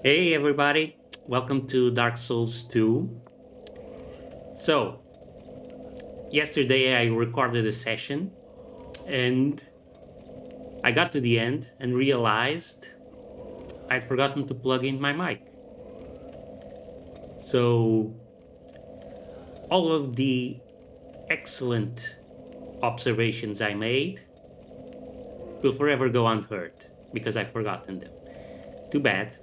Hey everybody, welcome to Dark Souls 2. So, yesterday I recorded a session and I got to the end and realized I'd forgotten to plug in my mic. So, all of the excellent observations I made will forever go unheard because I've forgotten them. Too bad.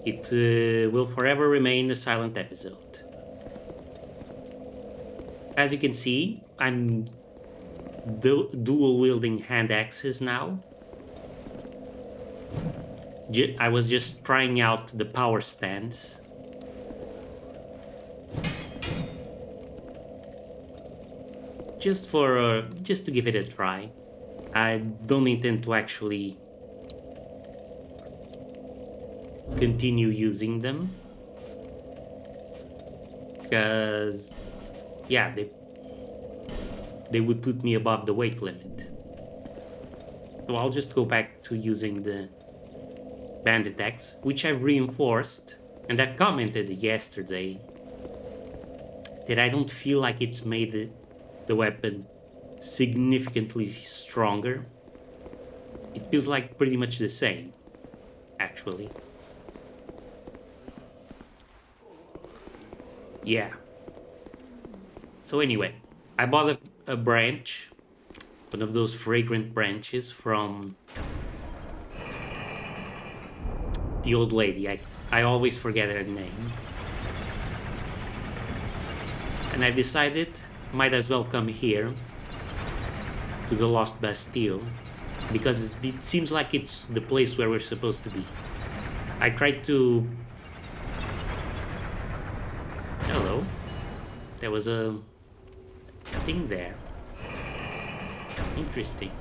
It will forever remain a silent episode. As you can see, I'm dual wielding hand axes now. I was just trying out the power stance. Just to give it a try. I don't intend to actually continue using them because yeah, they would put me above the weight limit. So I'll just go back to using the bandit axe, which I've reinforced, and I've commented yesterday that I don't feel like it's made the weapon significantly stronger. It feels like pretty much the same, actually. Yeah. So anyway, I bought a branch, one of those fragrant branches from the old lady. I always forget her name. And I've decided might as well come here to the Lost Bastille because it seems like it's the place where we're supposed to be. I tried to. Hello. There was a thing there. Interesting.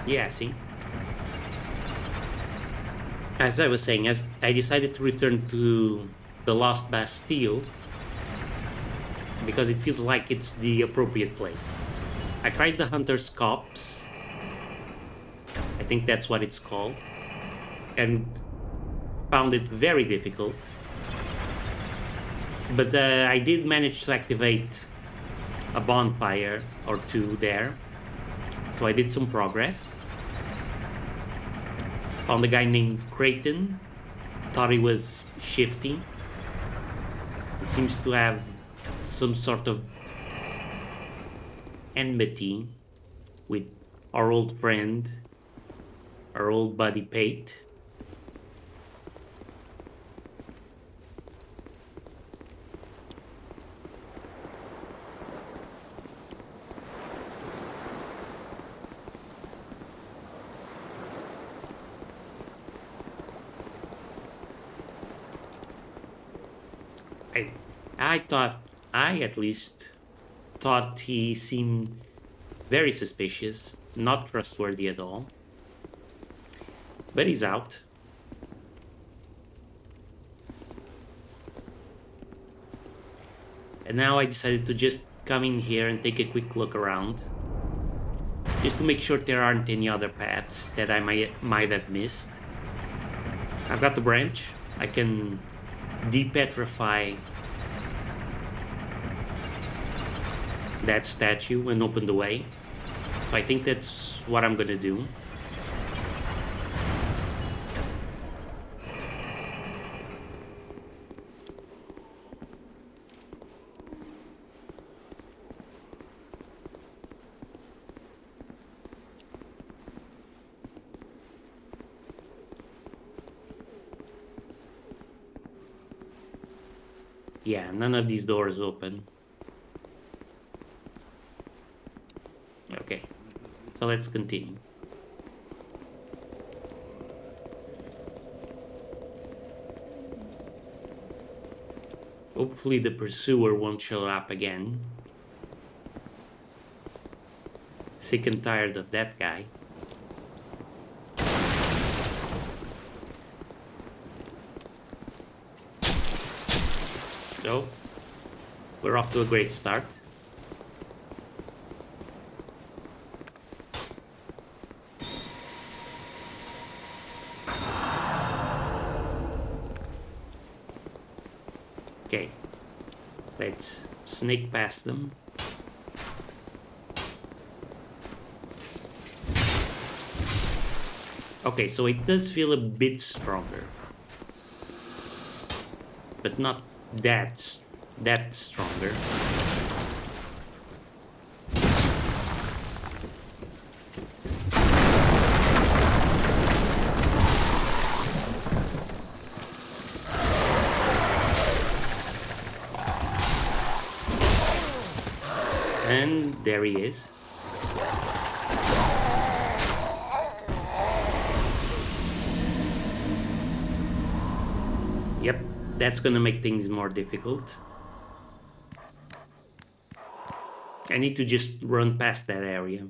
Yeah, see? As I was saying, as I decided to return to the Lost Bastille because it feels like it's the appropriate place. I tried the Hunter's Copse. I think that's what it's called. And found it very difficult. But I did manage to activate a bonfire or two there. So I did some progress. Found a guy named Creighton. Thought he was shifty. He seems to have some sort of enmity with our old friend, our old buddy Pate. I, I thought, I at least thought he seemed very suspicious, not trustworthy at all. But he's out. And now I decided to just come in here and take a quick look around. Just to make sure there aren't any other paths that I might have missed. I've got the branch. I can depetrify that statue and open the way. So I think that's what I'm gonna do. Yeah, none of these doors open. Okay, so let's continue. Hopefully the pursuer won't show up again. Sick and tired of that guy. So, We're off to a great start. Okay, let's snake past them. Okay, so it does feel a bit stronger, but not that stronger. And there he is. Yep, that's gonna make things more difficult. I need to just run past that area.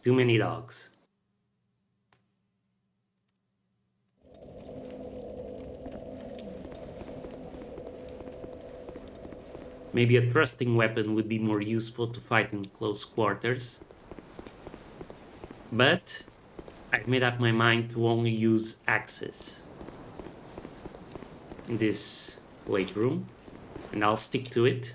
Too many dogs. Maybe a thrusting weapon would be more useful to fight in close quarters. But I've made up my mind to only use axes in this weight room, and I'll stick to it.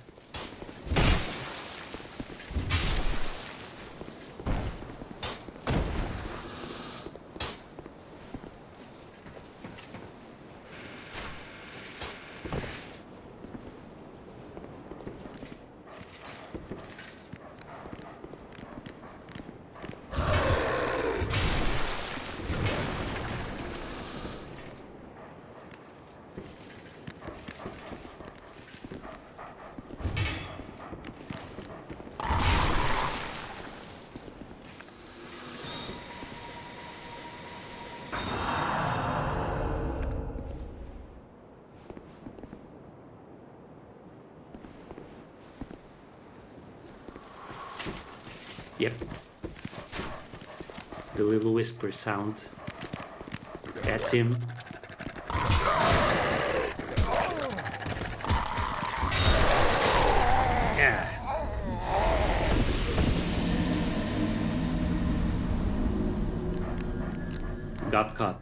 Yep. The little whisper sound. That's him. Yeah. Got caught.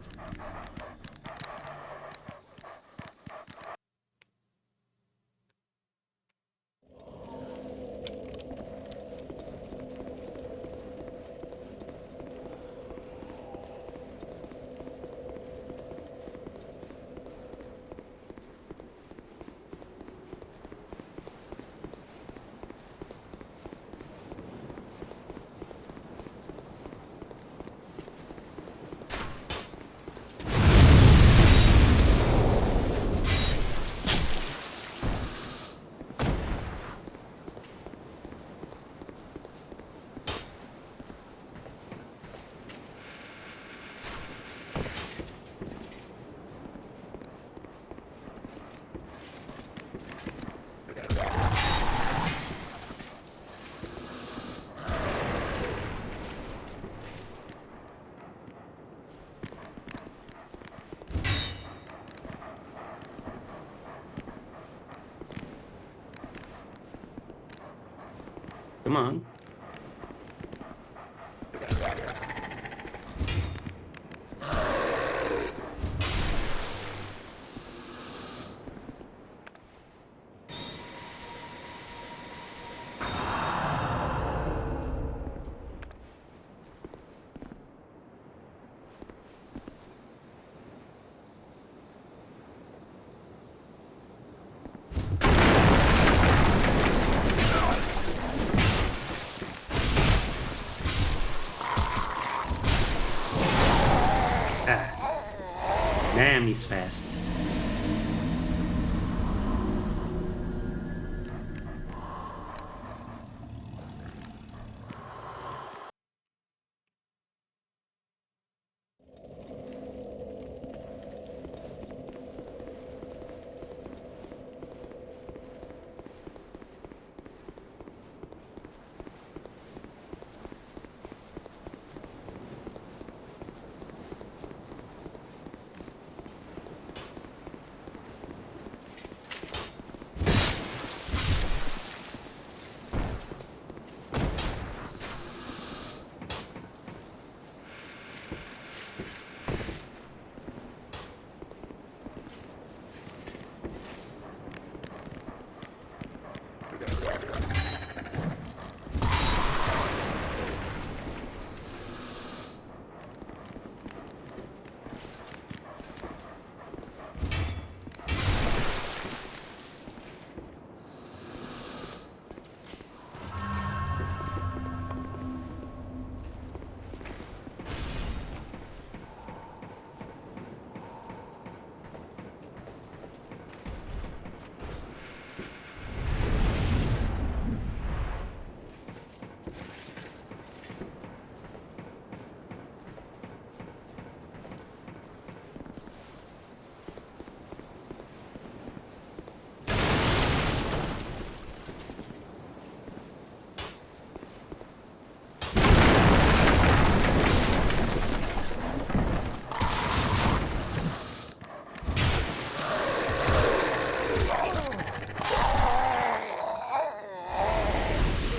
Come on. Damn, he's fast.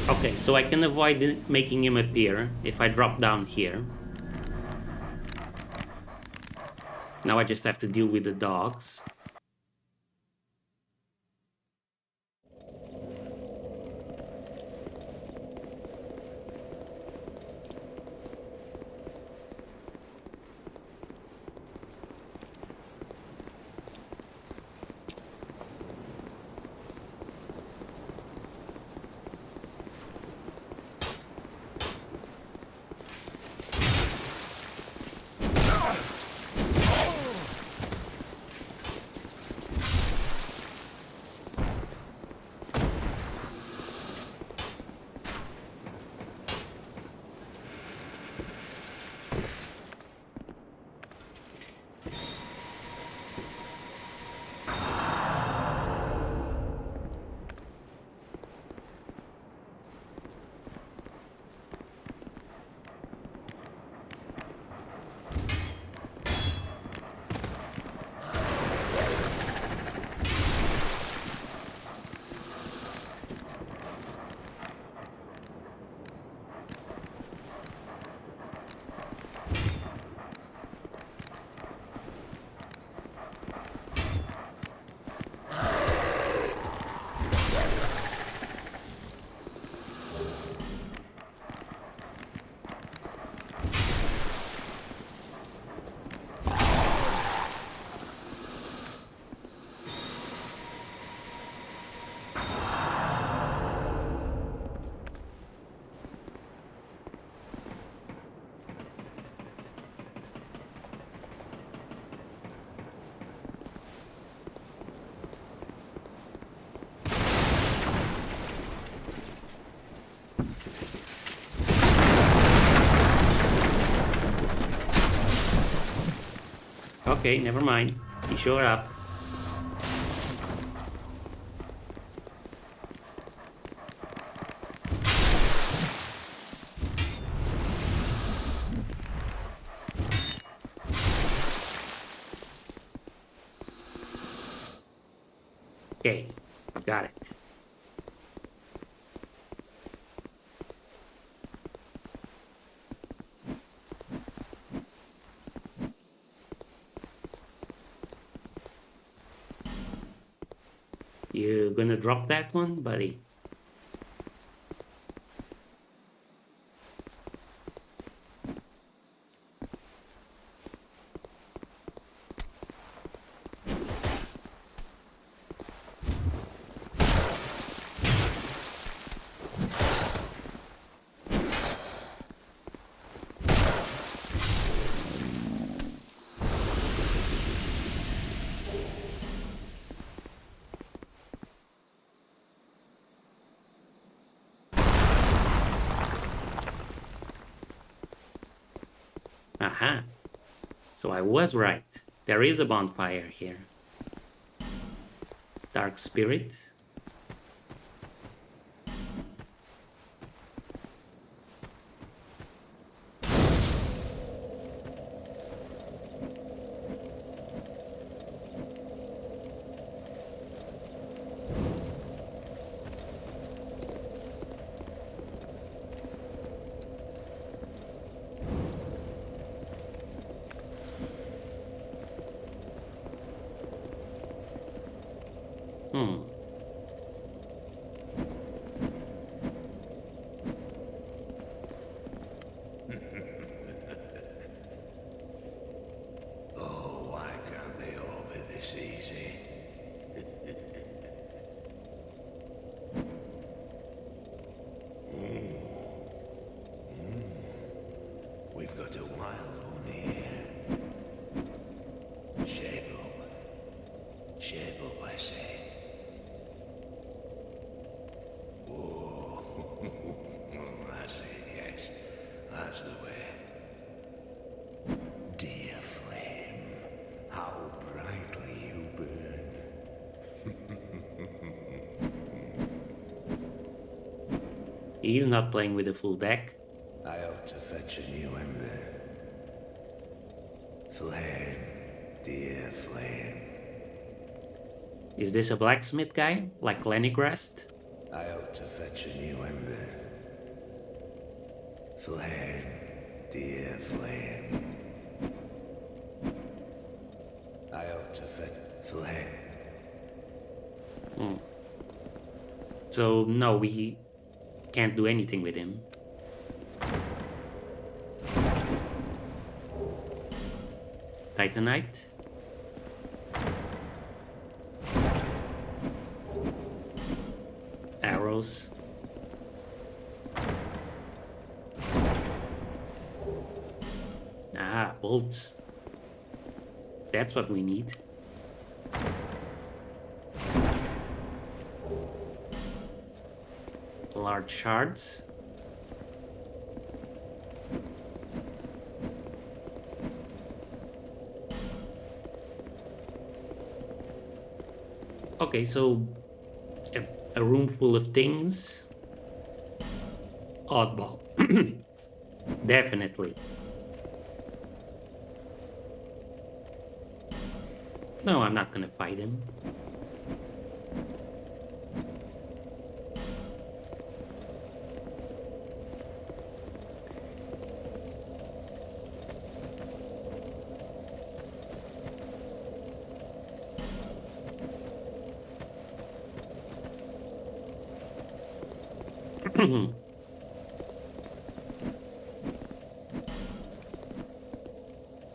Okay, so I can avoid making him appear if I drop down here. Now I just have to deal with the dogs. Okay, never mind. He showed up. Okay, got it. You gonna drop that one, buddy? Aha. So I was right. There is a bonfire here. Dark Spirit. Hmm. Oh, why can't they all be this easy? We've got a wild one here. Shape up. Shape up, I say. Whoa. That's it, yes. That's the way. Dear flame, how brightly you burn. He's not playing with a full deck. I ought to fetch a new ember. Flame, dear flame. Is this a blacksmith guy? Like Lenigrast? I ought to fetch a new ember. Flame, dear flame. I ought to fetch flame. So no, we can't do anything with him. Titanite. Arrows. Ah, bolts. That's what we need. Large shards. Okay, so a room full of things. Oddball. Definitely. No, I'm not gonna fight him.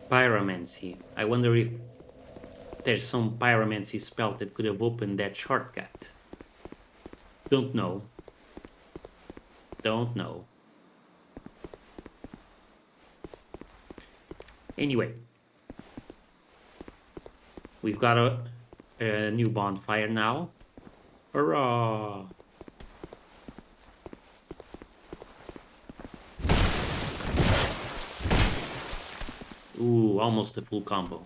Pyromancy. I wonder if there's some pyromancy spell that could have opened that shortcut. Don't know. Don't know. Anyway. We've got a new bonfire now. Hurrah! Ooh, almost a full combo.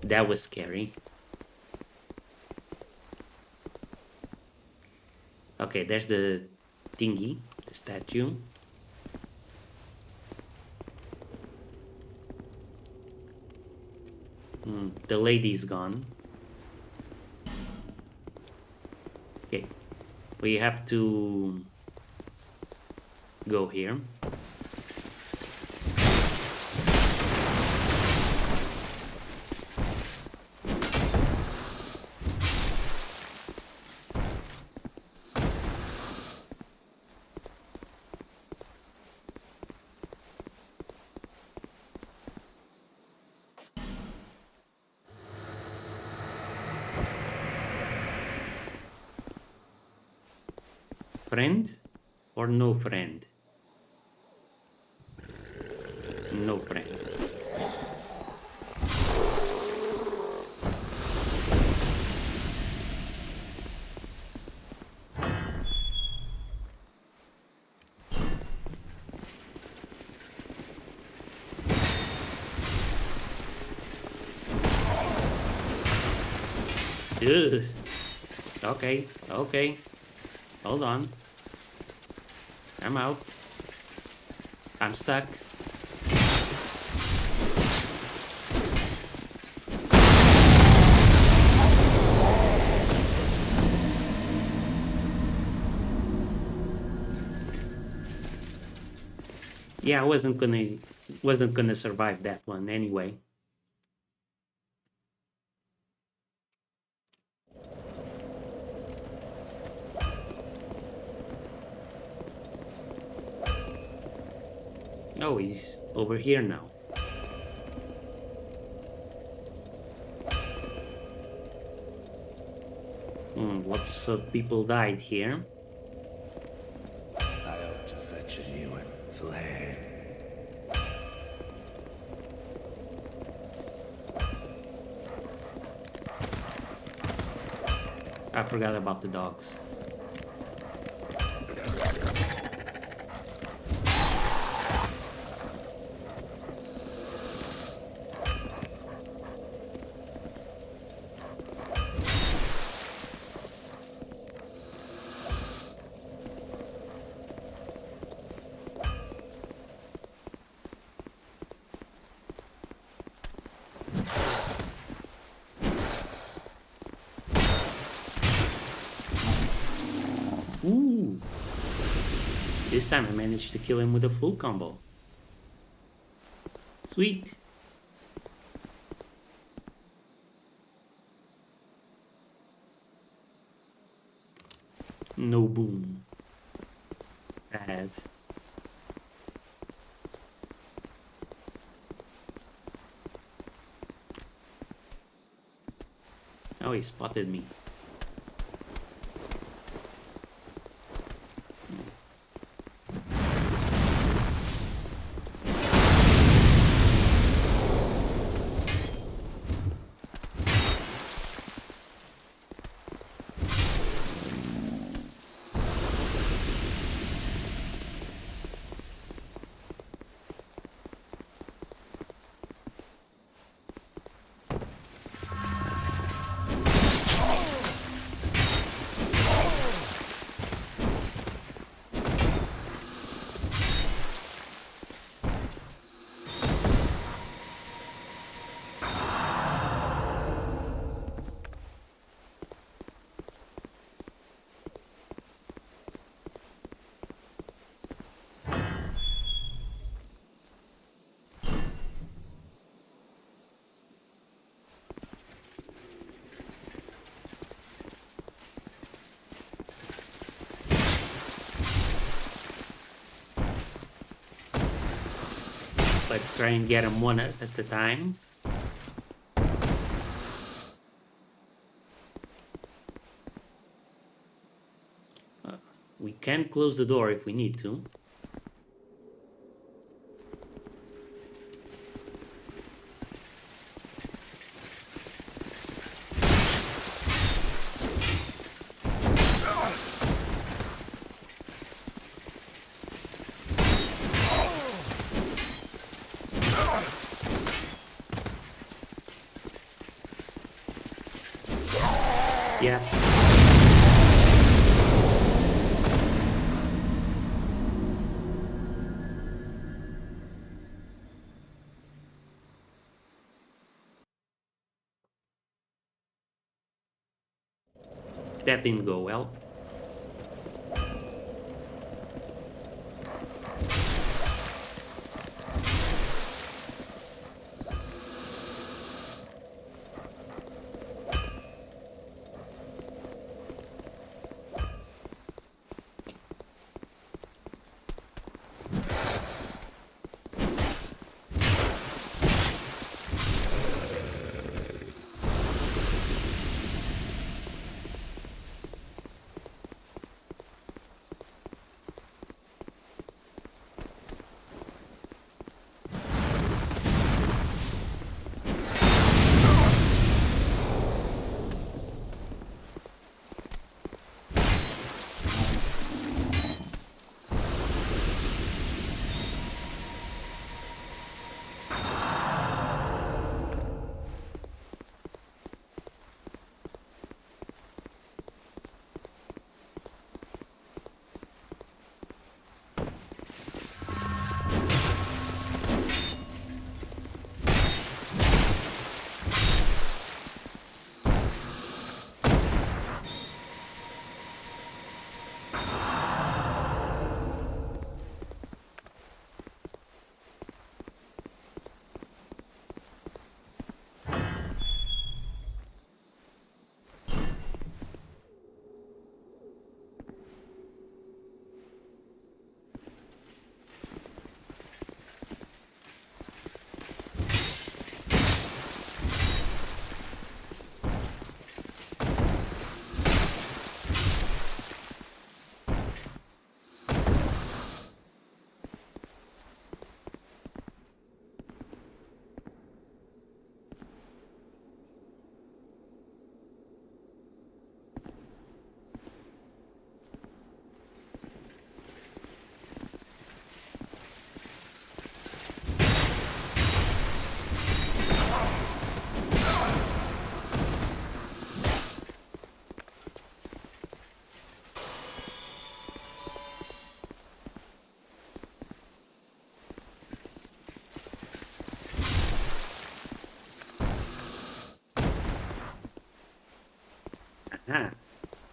That was scary. Okay, there's the thingy, the statue. The lady's gone. Okay, we have to go here. Friend or no friend? No friend. Ugh. Okay, okay. Hold on. I'm out. I'm stuck. Yeah, I wasn't gonna survive that one anyway. Oh, he's over here now. Lots of people died here. I ought to fetch a new one. Flare. I forgot about the dogs. Ooh. This time I managed to kill him with a full combo. Sweet. No boom. Bad. Oh, he spotted me. Let's try and get him one at a time. We can close the door if we need to. Yeah. That didn't go well.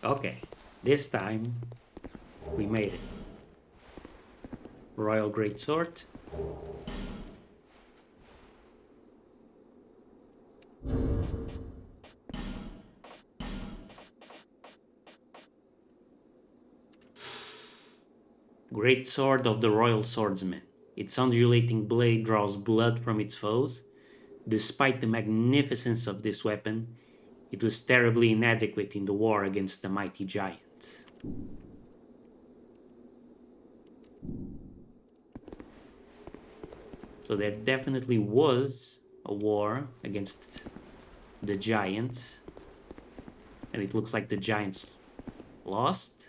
Okay, this time we made it. Royal Greatsword. Great Sword of the Royal Swordsman. Its undulating blade draws blood from its foes. Despite the magnificence of this weapon, it was terribly inadequate in the war against the mighty giants. So there definitely was a war against the giants, and it looks like the giants lost.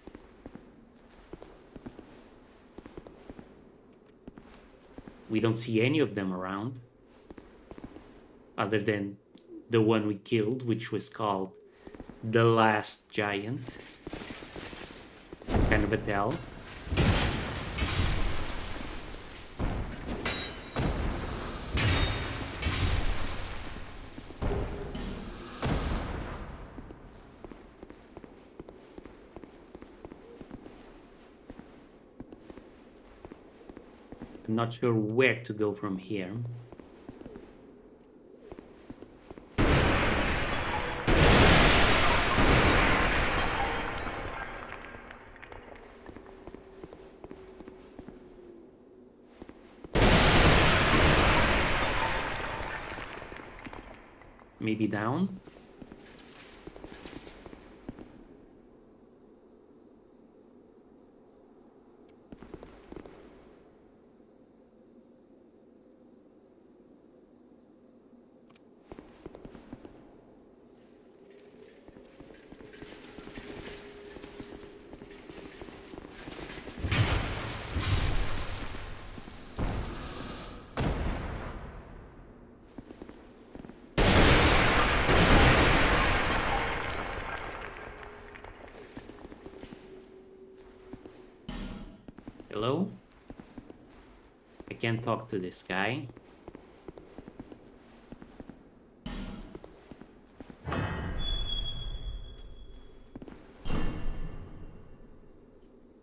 We don't see any of them around, other than the one we killed, which was called the Last Giant. Kind of a tell. I'm not sure where to go from here. Maybe down? Hello? I can't talk to this guy.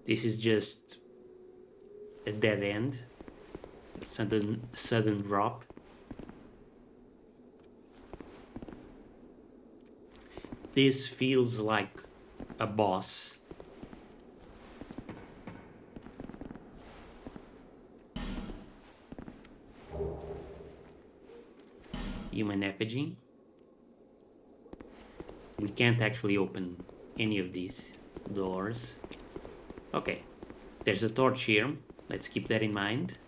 This is just a dead end. A sudden drop. This feels like a boss. Human effigy. We can't actually open any of these doors. Okay, there's a torch here. Let's keep that in mind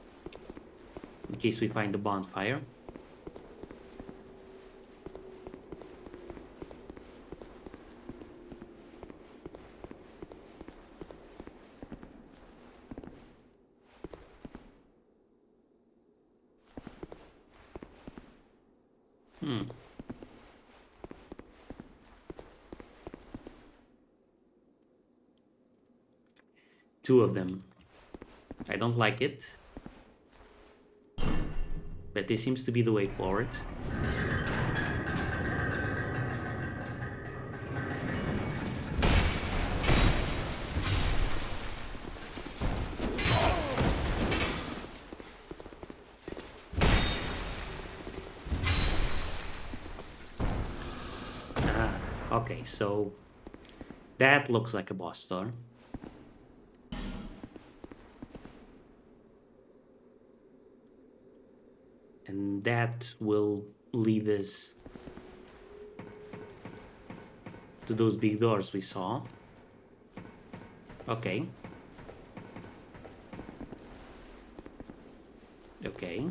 in case we find a bonfire. Two of them. I don't like it, but this seems to be the way forward. Okay, so that looks like a boss door. And that will lead us to those big doors we saw. Okay. Okay.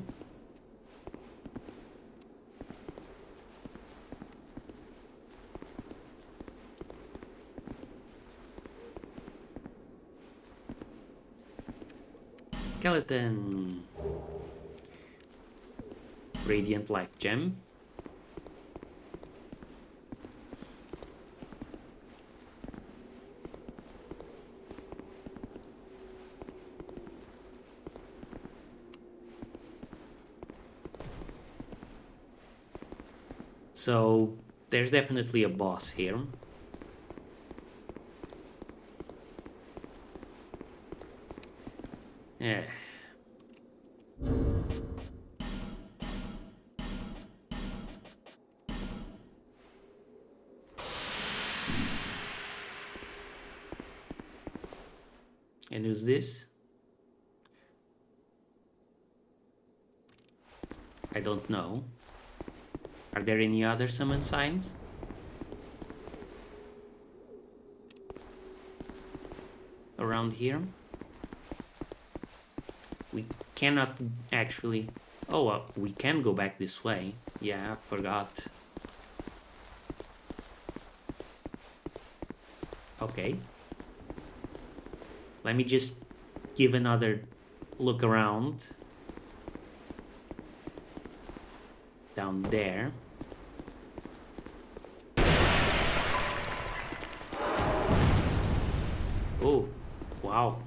Skeleton. Radiant Life Gem. So there's definitely a boss here. Yeah. And who's this? I don't know. Are there any other summon signs? Around here? We cannot actually... Oh, well, we can go back this way. Yeah, I forgot. Okay. Let me just give another look around. Down there. Oh, wow.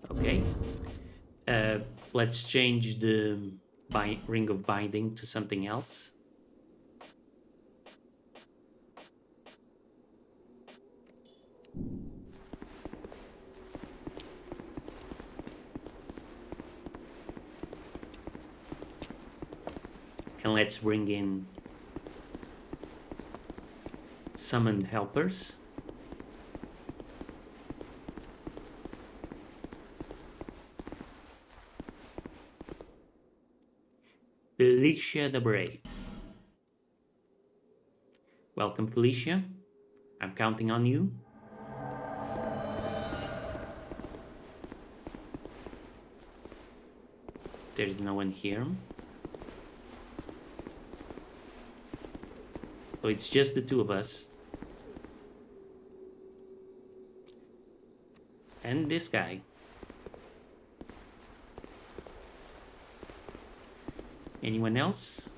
Okay. Let's change the ring of binding to something else. And let's bring in summoned helpers. Felicia the Brave. Welcome, Felicia. I'm counting on you. There's no one here. So it's just the two of us. And this guy. Anyone else?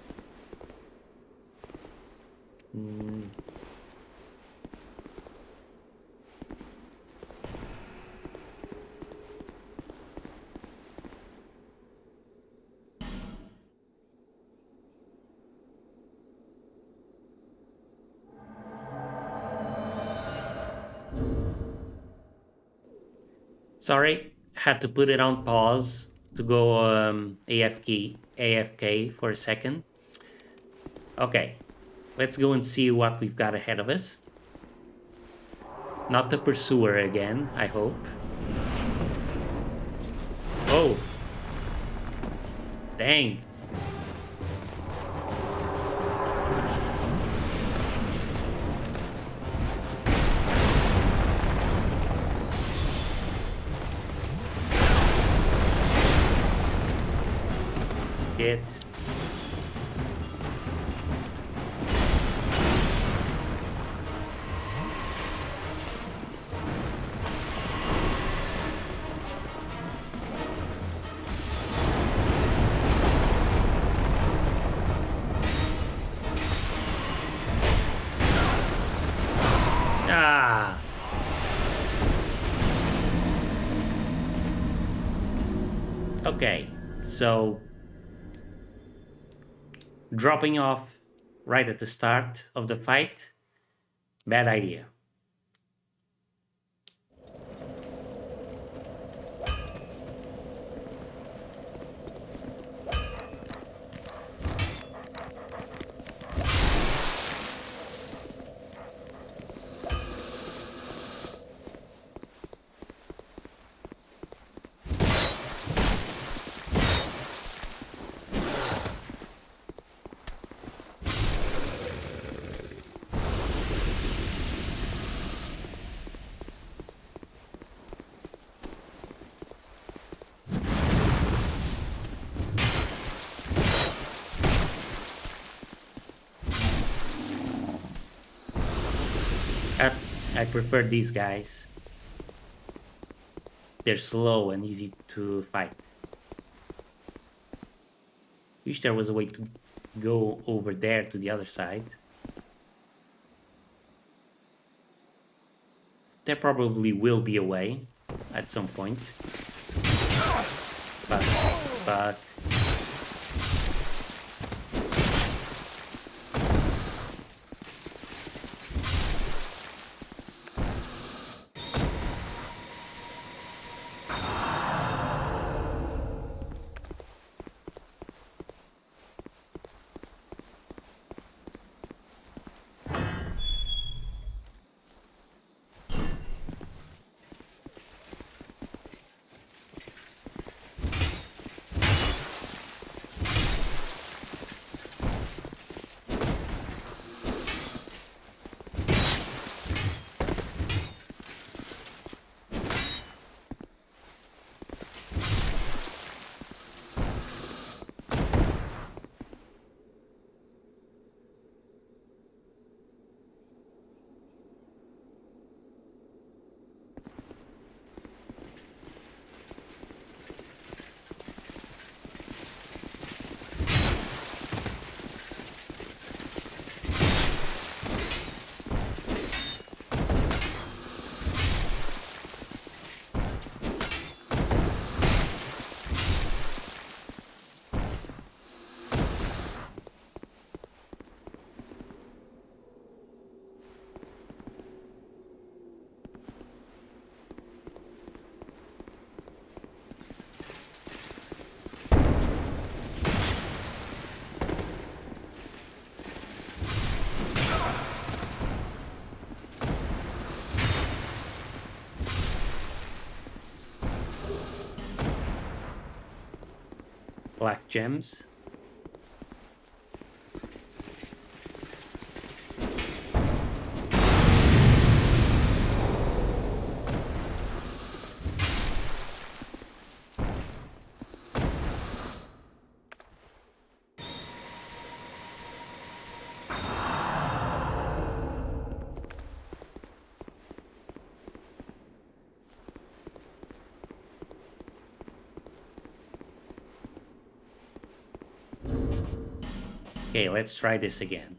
Sorry, had to put it on pause to go AFK for a second. Okay, let's go and see what we've got ahead of us. Not the pursuer again, I hope. Oh. Dang. Shit. Ah. Okay, so dropping off right at the start of the fight, bad idea. I prefer these guys. They're slow and easy to fight. Wish there was a way to go over there to the other side. There probably will be a way at some point. But black gems. Okay, let's try this again.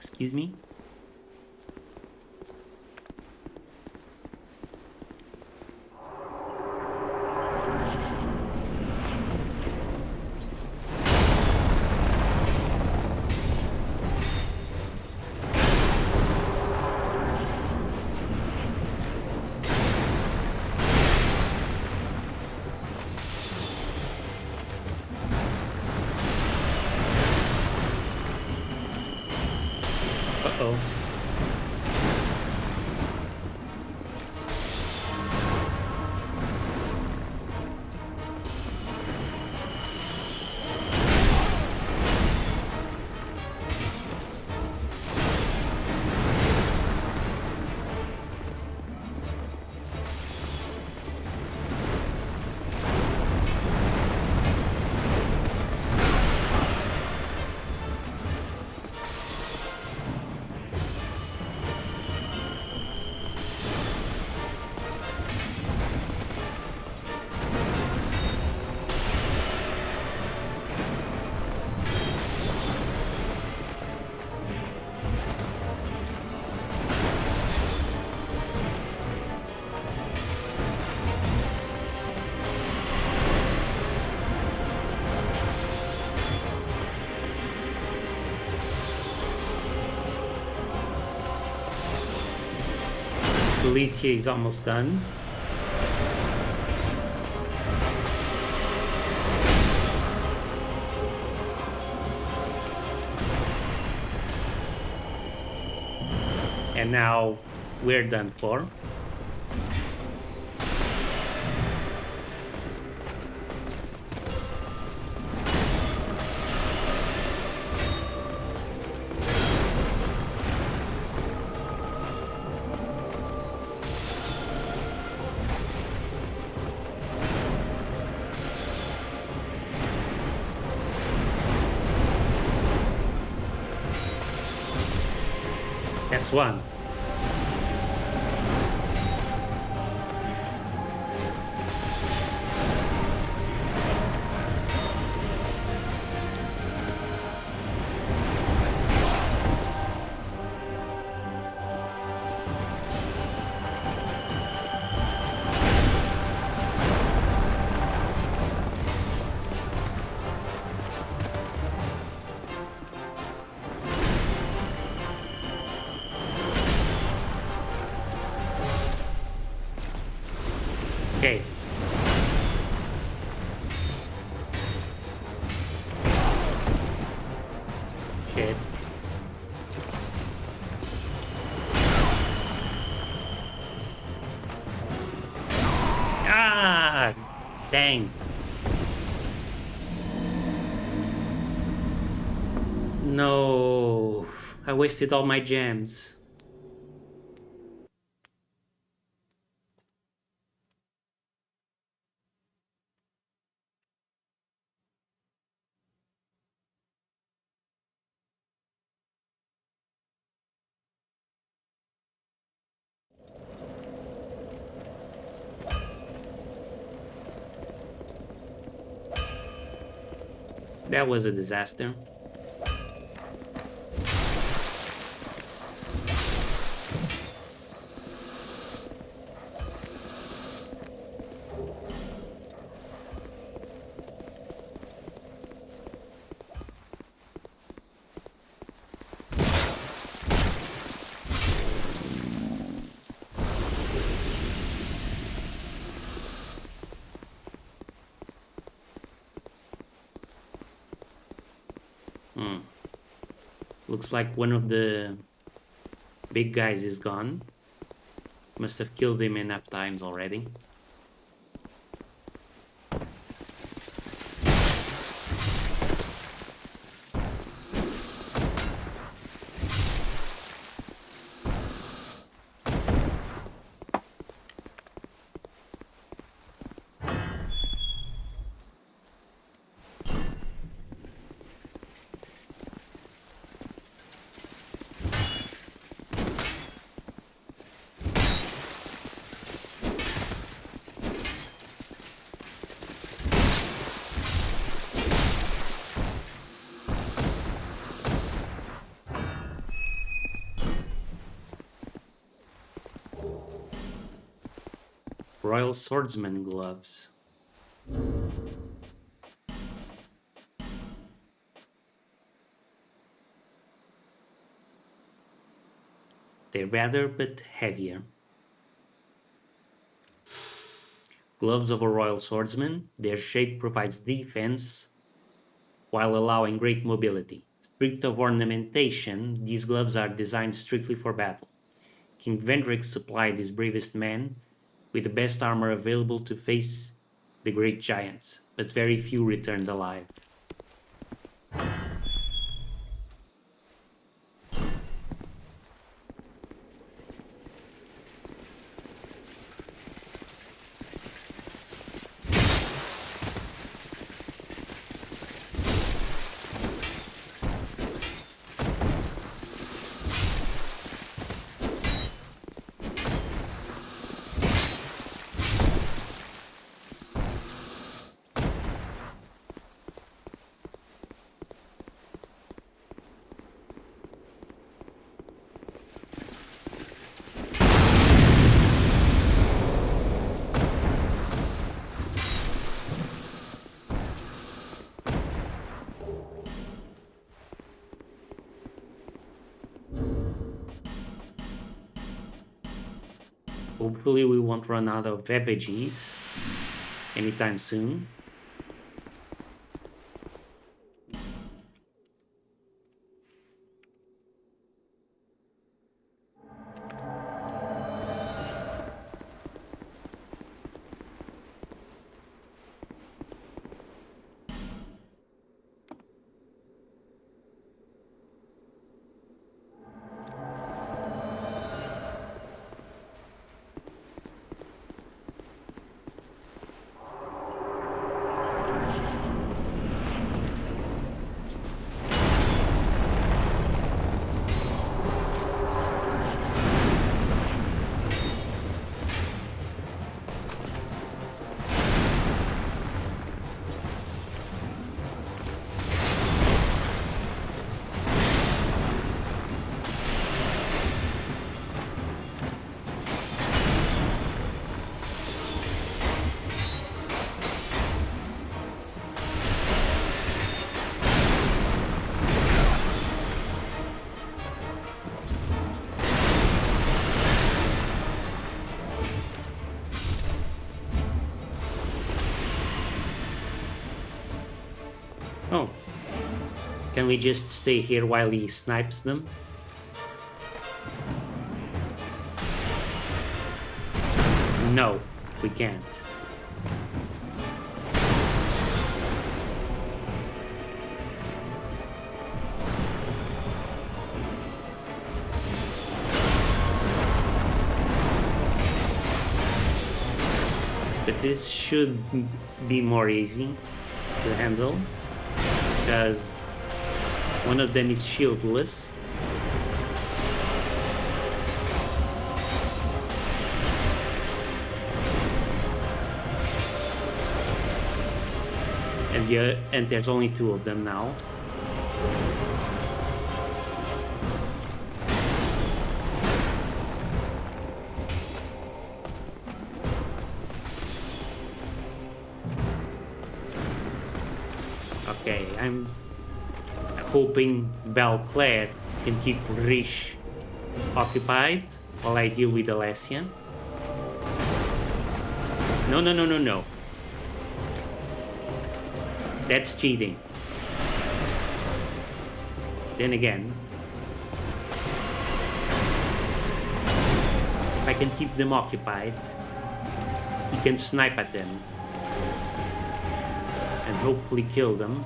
Excuse me? Uh-oh. Alicia is almost done. And now we're done for. That's one. Okay. Shit. Ah! Dang. No. I wasted all my gems. That was a disaster. Looks like one of the big guys is gone. Must have killed him enough times already. Royal Swordsman gloves. They're better but heavier. Gloves of a Royal Swordsman. Their shape provides defense while allowing great mobility. Stripped of ornamentation, these gloves are designed strictly for battle. King Vendrick supplied his bravest men with the best armor available to face the great giants, but very few returned alive. Hopefully we won't run out of effigies anytime soon. Oh. Can we just stay here while he snipes them? No, we can't. But this should be more easy to handle, because one of them is shieldless. And there's only two of them now. Okay, I'm hoping Belclair can keep Rish occupied while I deal with Alessia. No, no, no, no, no. That's cheating. Then again, I can keep them occupied, he can snipe at them and hopefully kill them.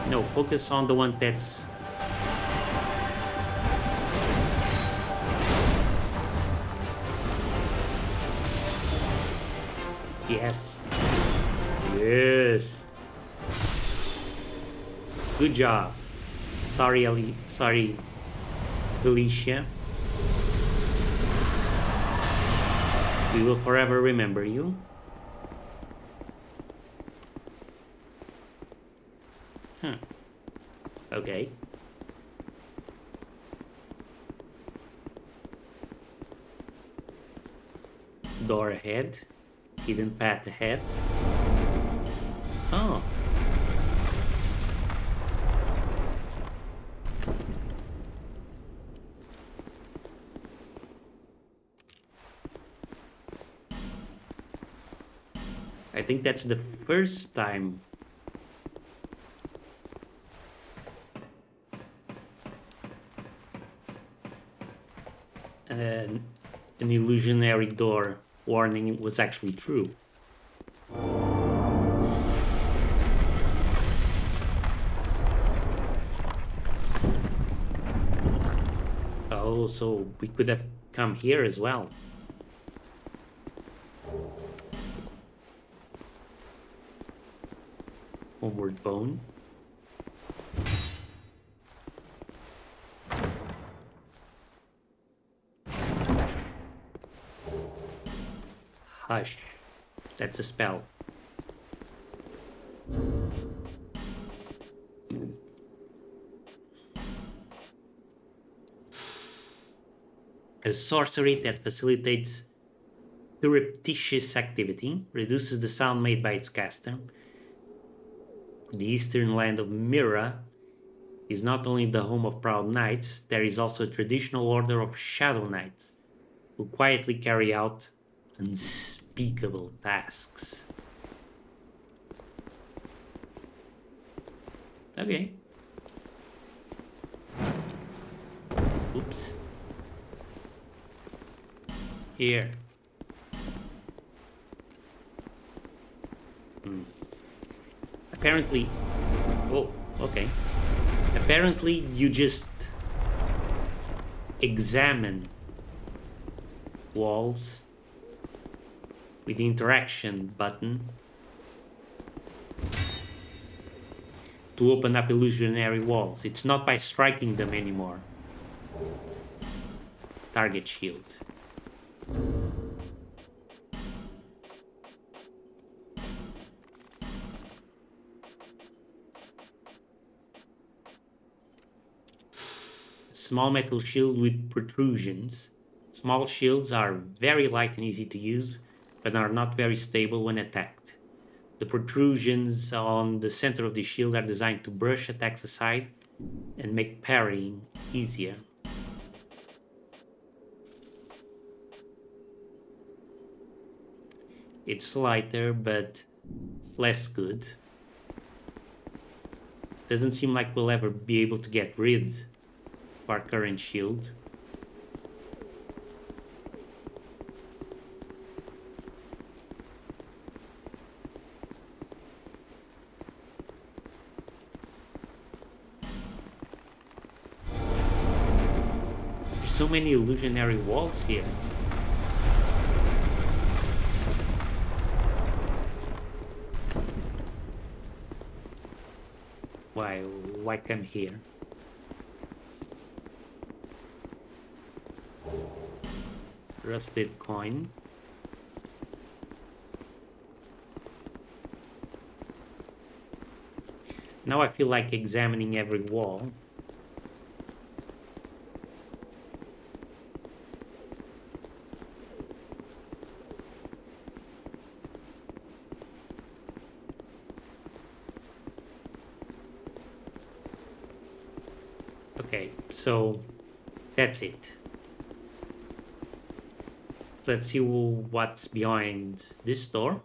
No, focus on the one that's... Yes. Yes. Good job. Sorry, Alicia. We will forever remember you. Huh. Okay. Door ahead. Hidden path ahead. Oh. I think that's the first time. An illusionary door warning was actually true. Oh, so we could have come here as well. Homeward Bone. Hush. That's a spell. A sorcery that facilitates surreptitious activity, reduces the sound made by its caster. The eastern land of Mira is not only the home of proud knights, there is also a traditional order of shadow knights who quietly carry out unspeakable tasks. Okay. Oops. Here. Apparently... Oh, okay. Apparently you just examine walls with the interaction button to open up illusionary walls. It's not by striking them anymore. Target shield. Small metal shield with protrusions. Small shields are very light and easy to use, but are not very stable when attacked. The protrusions on the center of the shield are designed to brush attacks aside and make parrying easier. It's lighter, but less good. Doesn't seem like we'll ever be able to get rid of our current shield. There's so many illusionary walls here. Why come here? Rusted coin. Now I feel like examining every wall. Okay, so that's it. Let's see what's behind this door.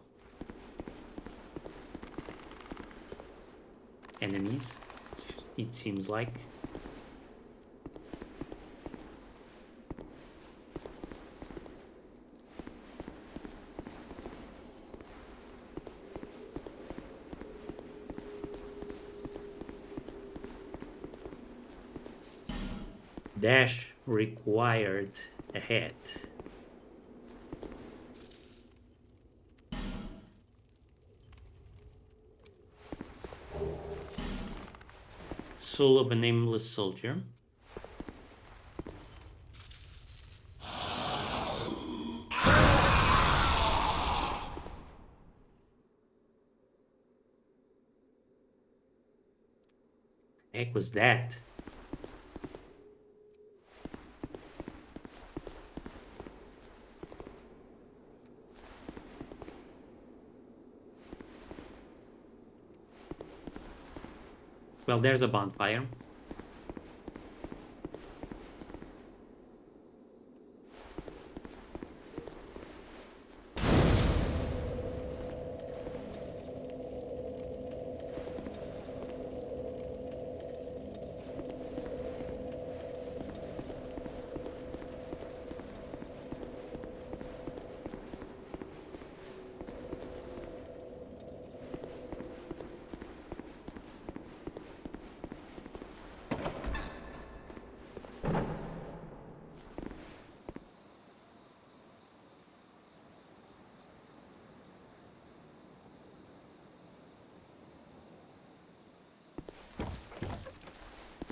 enemies, it seems like. Dash required ahead. Soul of a nameless soldier. Heck was that? Well, there's a bonfire.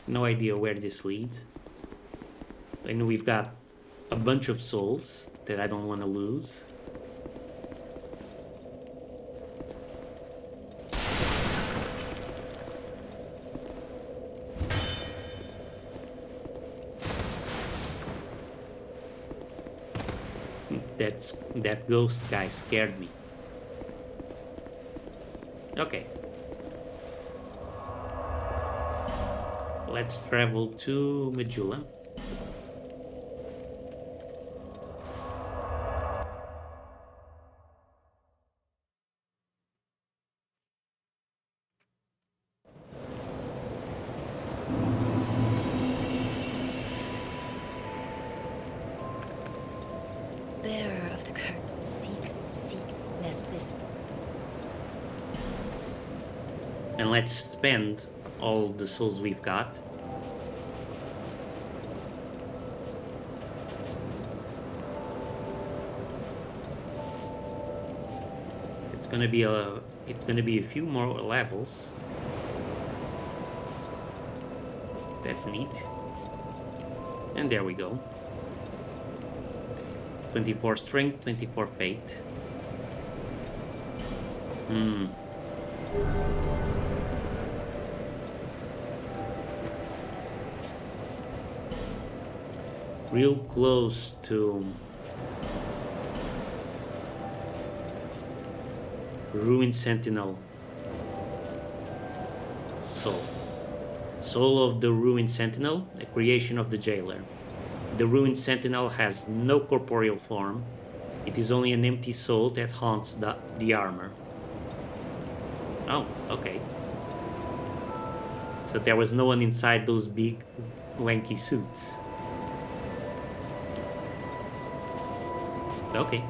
No idea where this leads. And we've got a bunch of souls that I don't want to lose. That ghost guy scared me. Okay. Let's travel to Majula. Bearer of the curse, seek, lest this. And let's spend all the souls we've got. It's gonna be a few more levels. That's neat. And there we go. 24 strength, 24 fate. Real close to Ruined Sentinel Soul. Soul of the Ruined Sentinel, a creation of the Jailer. The Ruined Sentinel has no corporeal form. It is only an empty soul that haunts the armor. Oh, okay. So there was no one inside those big, lanky suits. Okay.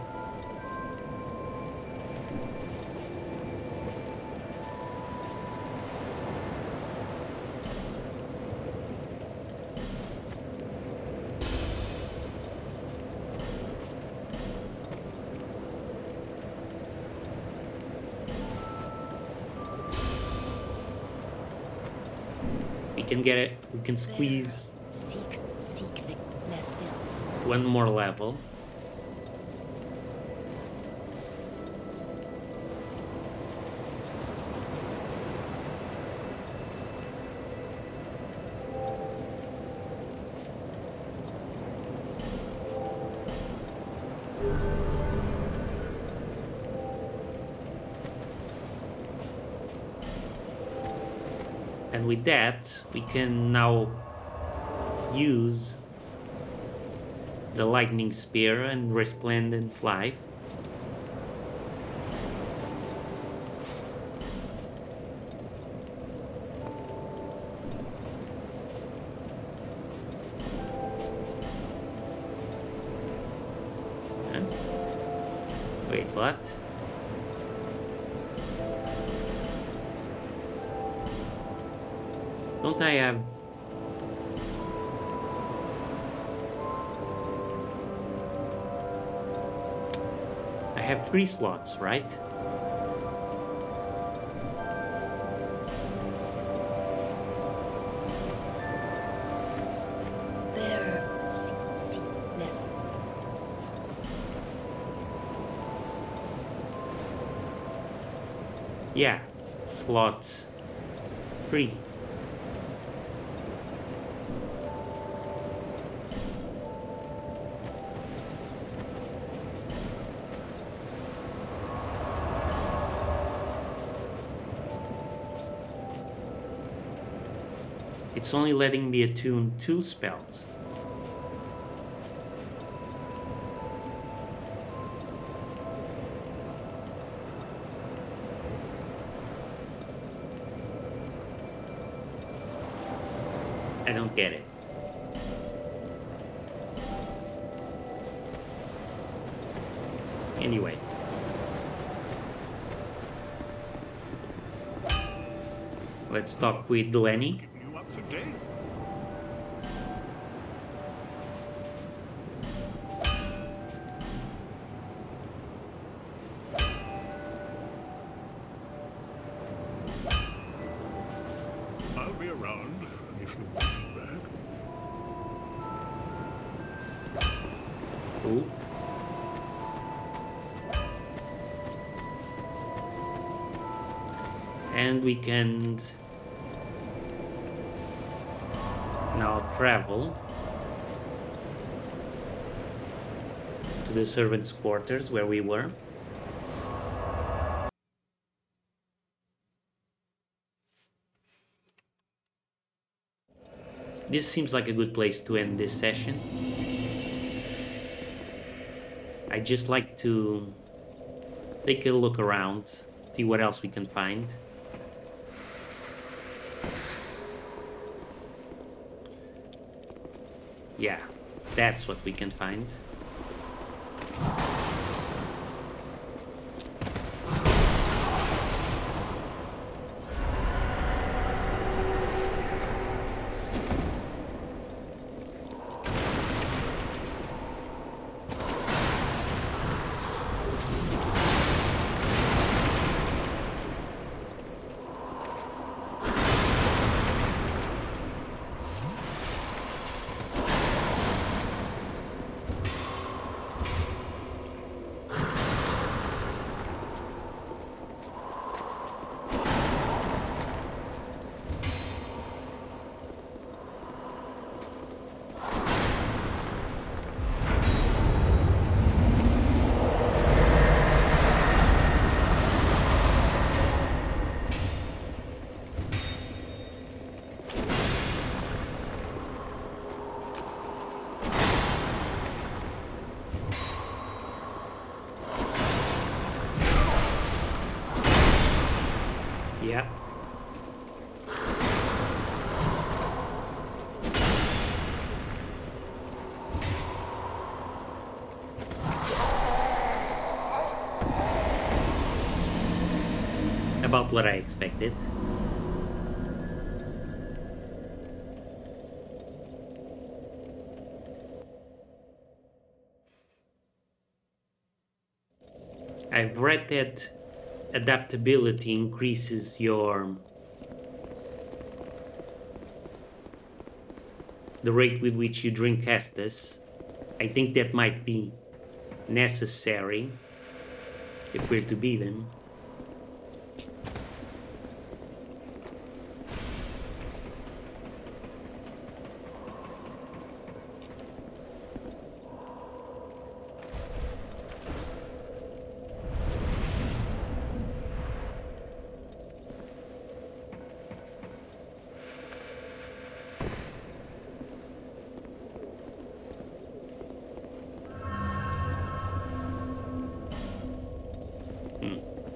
We can get it. We can squeeze Seek the lest this. one more level. And with that, we can now use the lightning spear and resplendent life. Wait, what? Don't I have... I have 3 slots, right? Bearer, seek, less. Yeah, slot 3. It's only letting me attune 2 spells. I don't get it. Anyway. Let's talk with Lenny. You up to date? I'll be around if you want me back. Cool. And we can now travel to the servants' quarters where we were. This seems like a good place to end this session. I'd just like to take a look around, see what else we can find. Yeah, that's what we can find. Yep. About what I expected. I've read that adaptability increases the rate with which you drink Estus. I think that might be necessary if we're to beat him.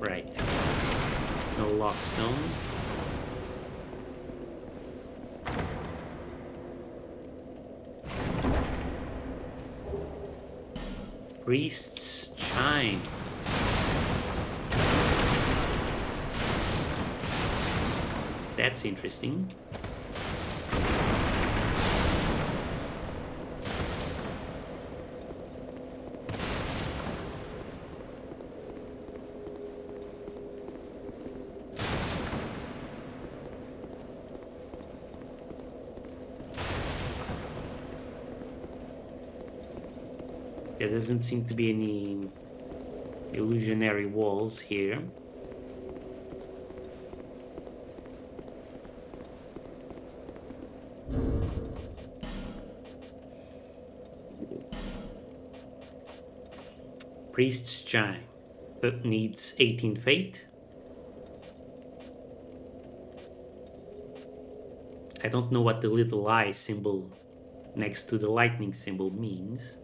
Right. No lockstone. Priest's chime. That's interesting. There doesn't seem to be any illusionary walls here. Priest's Chime, but needs 18 fate. I don't know what the little eye symbol next to the lightning symbol means.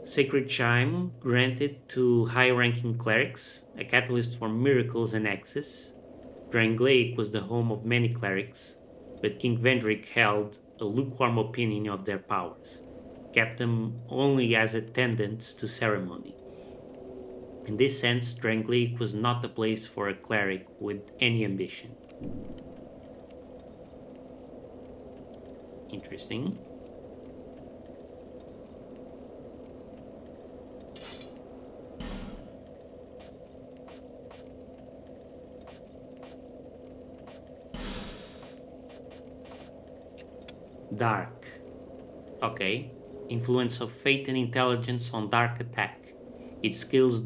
Sacred Chime granted to high-ranking clerics, a catalyst for miracles and access. Drangleic was the home of many clerics, but King Vendrick held a lukewarm opinion of their powers, kept them only as attendants to ceremony. In this sense, Drangleic was not the place for a cleric with any ambition. Interesting. Dark. Okay. Influence of fate and intelligence on dark attack. It scales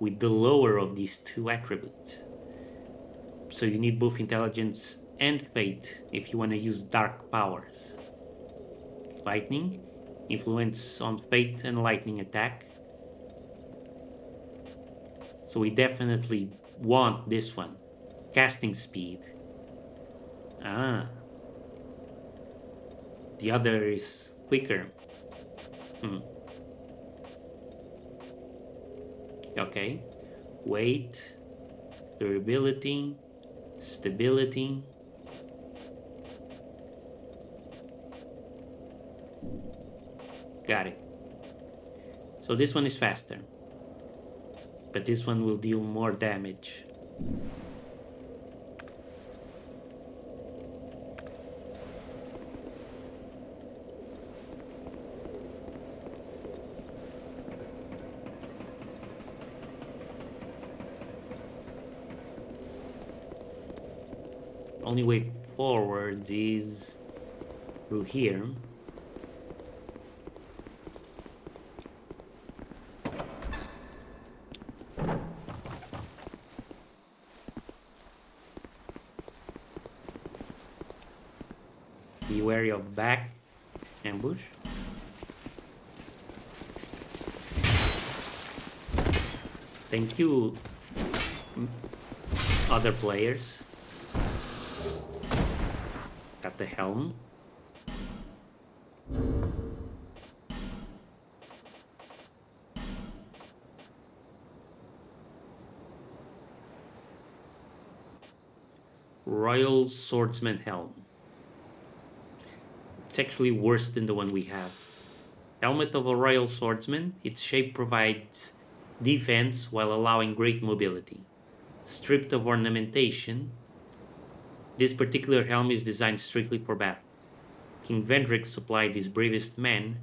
with the lower of these two attributes. So you need both intelligence and fate if you want to use dark powers. Lightning. Influence on fate and lightning attack. So we definitely want this one. Casting speed. Ah. The other is quicker. Okay. Weight, durability, stability. Got it. So this one is faster. But this one will deal more damage. Only way forward is through here. Be wary of back ambush. Thank you, other players. Got the helm. Royal Swordsman Helm. It's actually worse than the one we have. Helmet of a Royal Swordsman. Its shape provides defense while allowing great mobility. Stripped of ornamentation, this particular helm is designed strictly for battle. King Vendrick supplied his bravest men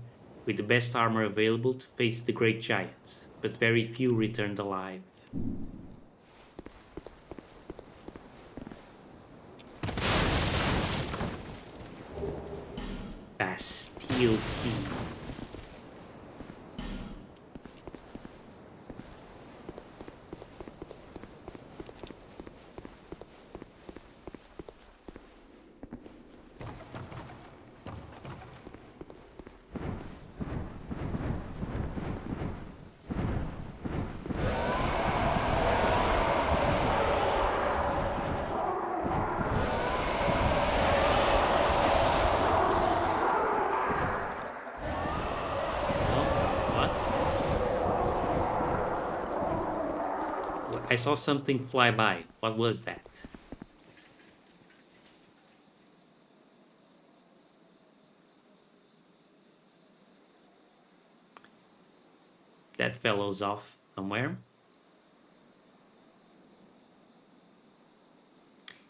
with the best armor available to face the great giants, but very few returned alive. Bastille Key. I saw something fly by. What was that? That fellow's off somewhere.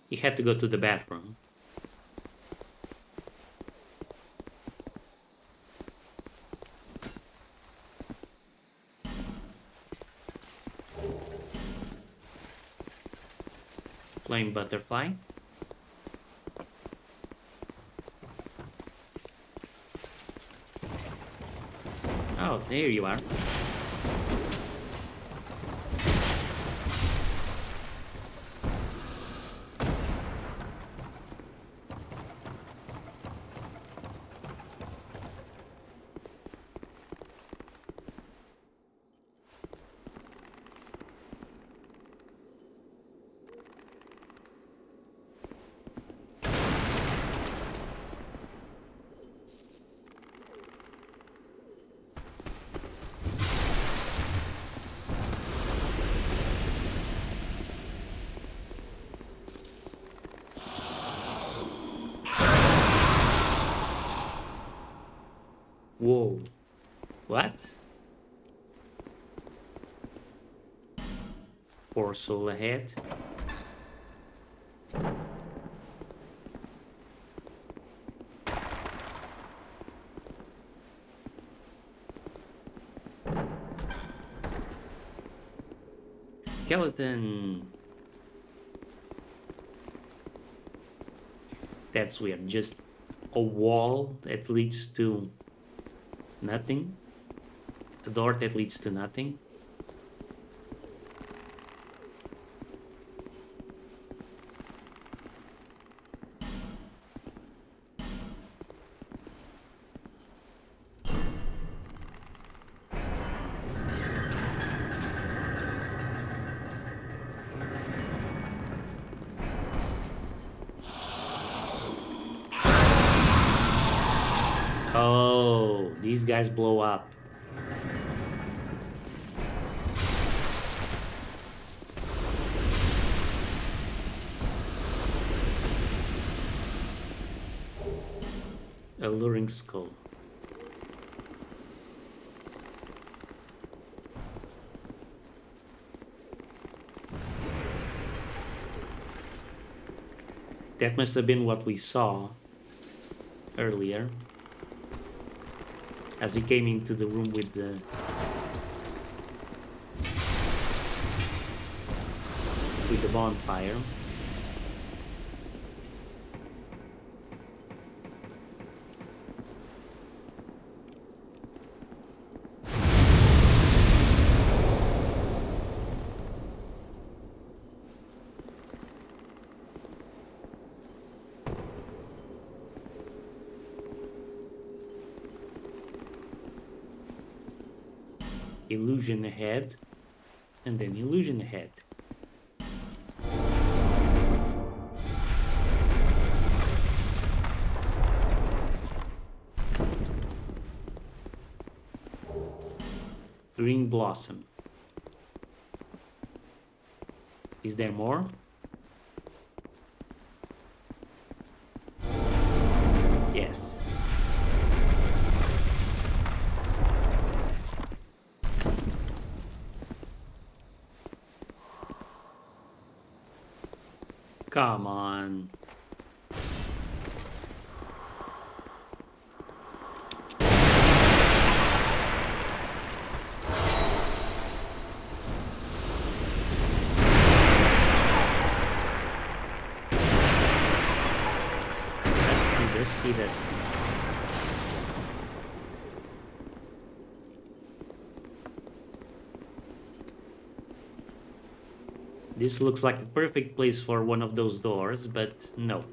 He had to go to the bathroom. Flame butterfly. Oh, there you are. Whoa. What? Poor soul ahead. Skeleton. That's weird. Just a wall that leads to nothing. A door that leads to nothing. Oh, these guys blow up. Alluring skull. That must have been what we saw earlier as we came into the room with the bonfire. Illusion ahead, and then illusion ahead. Green blossom. Is there more? Yes. Come on. Dusty. This looks like a perfect place for one of those doors, but no.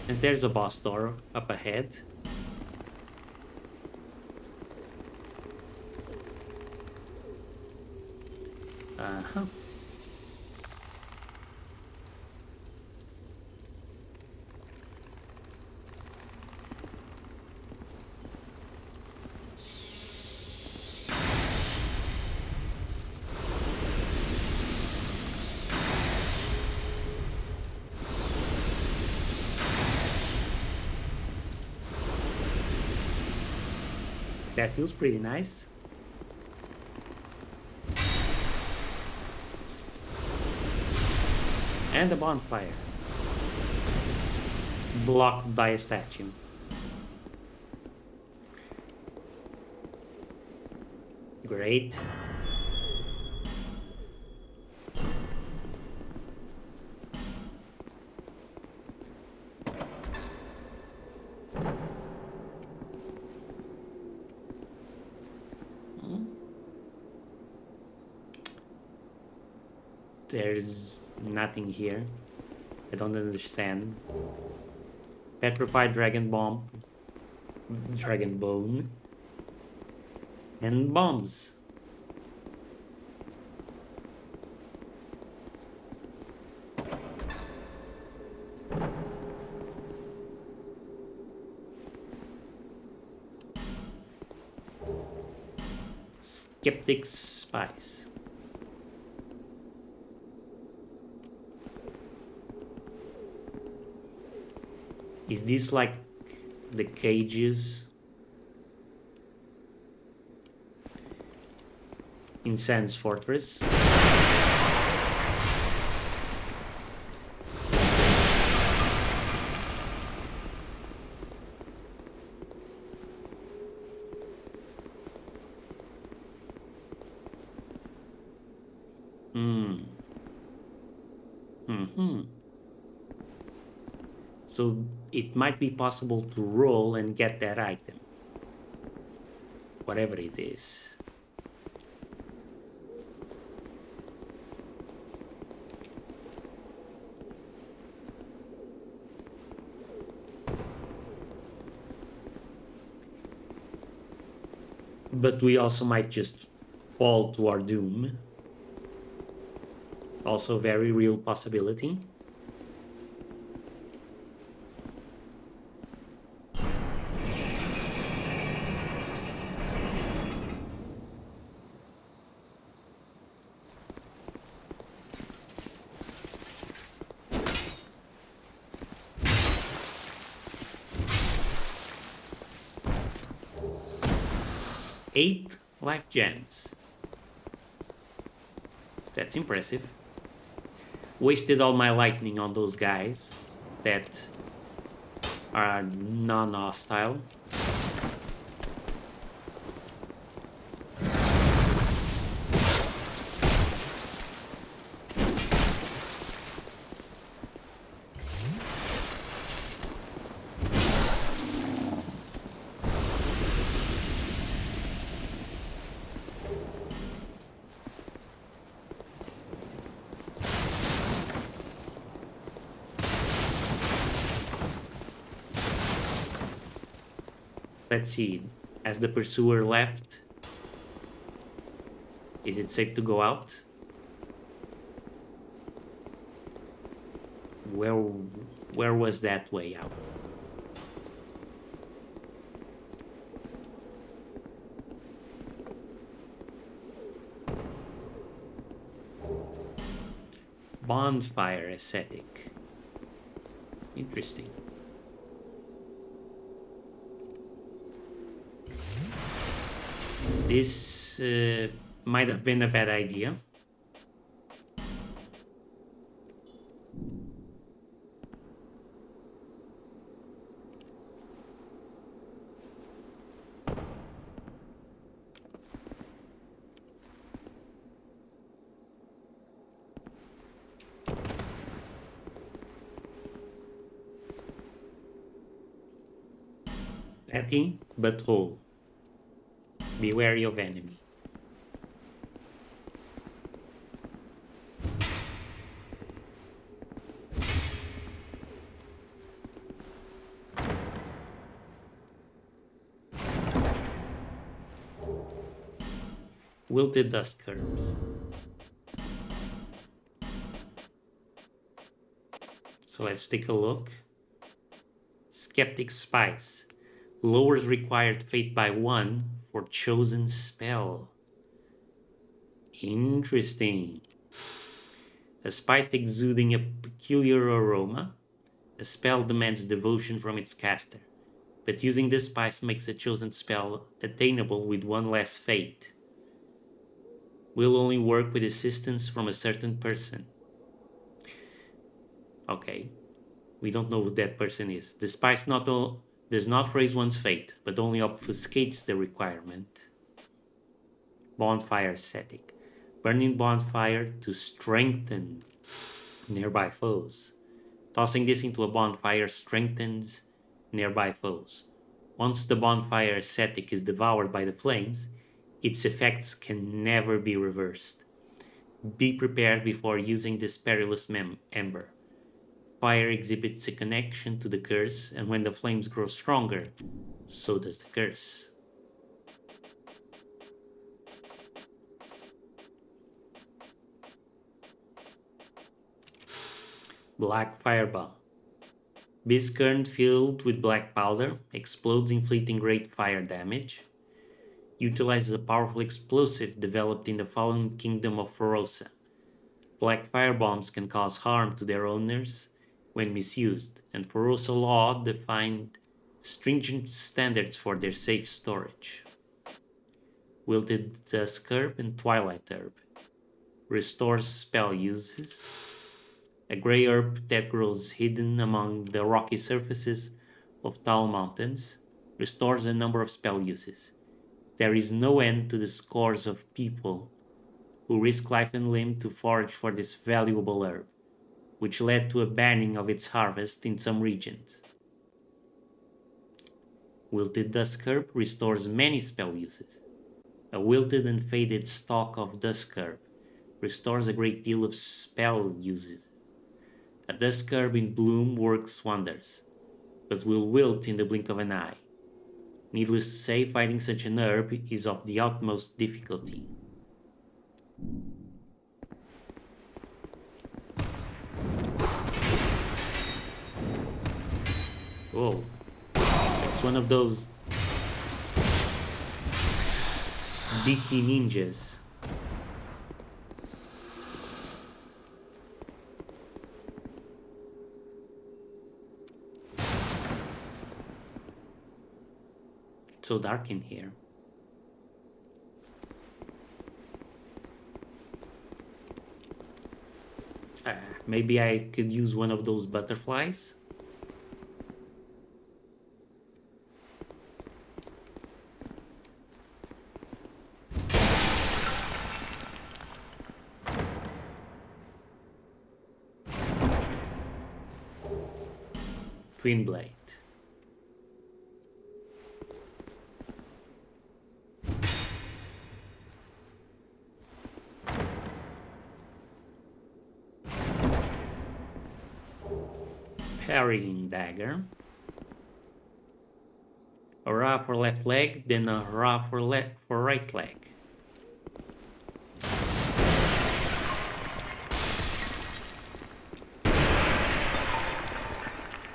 And there's a boss door up ahead. Uh-huh. That feels pretty nice. And a bonfire. Blocked by a statue. Great. There's nothing here. I don't understand. Petrified dragon bomb, dragon bone, and bombs. Skeptic's spice. Is this like the cages in Sans Fortress? So it might be possible to roll and get that item. Whatever it is. But we also might just fall to our doom. Also a very real possibility. Eight life gems. That's impressive. Wasted all my lightning on those guys that are non-hostile. Let's see. As the pursuer left, is it safe to go out? Where was that way out? Bonfire ascetic. Interesting. This might have been a bad idea. Petty but whole. Be wary of enemy. Wilted dust curbs. So let's take a look. Skeptic Spice. Lowers required fate by 1 for chosen spell. Interesting. A spice exuding a peculiar aroma. A spell demands devotion from its caster, but using this spice makes a chosen spell attainable with 1 less fate. Will only work with assistance from a certain person. Okay, we don't know who that person is. The spice does not raise one's fate, but only obfuscates the requirement. Bonfire ascetic. Burning bonfire to strengthen nearby foes. Tossing this into a bonfire strengthens nearby foes. Once the bonfire ascetic is devoured by the flames, its effects can never be reversed. Be prepared before using this perilous ember. Fire exhibits a connection to the curse, and when the flames grow stronger, so does the curse. Black Fireball. This current filled with black powder explodes inflicting great fire damage. Utilizes a powerful explosive developed in the fallen kingdom of Ferosa. Black firebombs can cause harm to their owners when misused, and Ferosa law defined stringent standards for their safe storage. Wilted Dusk Herb and Twilight Herb. Restores spell uses. A grey herb that grows hidden among the rocky surfaces of tall mountains. Restores a number of spell uses. There is no end to the scores of people who risk life and limb to forage for this valuable herb, which led to a banning of its harvest in some regions. Wilted Dusk Herb restores many spell uses. A wilted and faded stalk of Dusk Herb restores a great deal of spell uses. A Dusk Herb in bloom works wonders, but will wilt in the blink of an eye. Needless to say, finding such an herb is of the utmost difficulty. Whoa, it's one of those beaky ninjas. It's so dark in here. Maybe I could use one of those butterflies. Twin Blade. Parrying dagger. A Ra for left leg, then a Ra for right leg.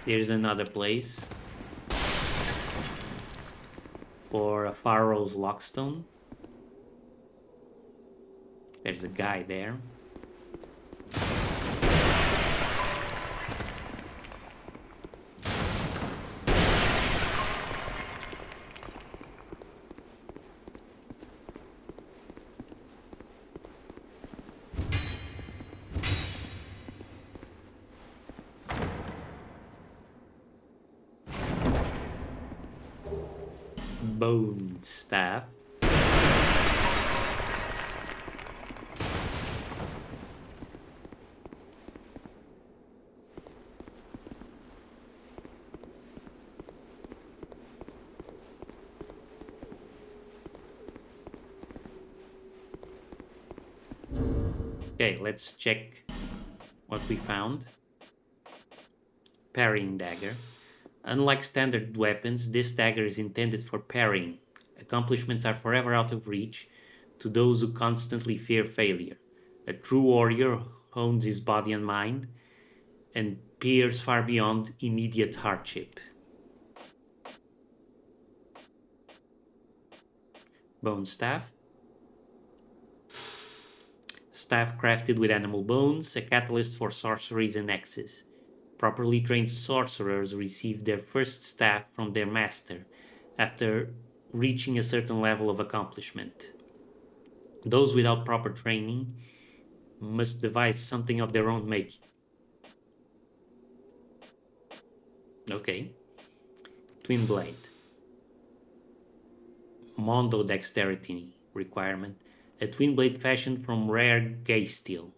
Here's another place for a Pharaoh's Lockstone. There's a guy there. Bone staff. Okay, let's check what we found. Parrying dagger. Unlike standard weapons, this dagger is intended for parrying. Accomplishments are forever out of reach to those who constantly fear failure. A true warrior hones his body and mind and appears far beyond immediate hardship. Bone staff. Staff crafted with animal bones, a catalyst for sorceries and hexes. Properly trained sorcerers receive their first staff from their master after reaching a certain level of accomplishment. Those without proper training must devise something of their own making. Okay. Twin blade. Mondo dexterity requirement. A twin blade fashioned from rare gay steel.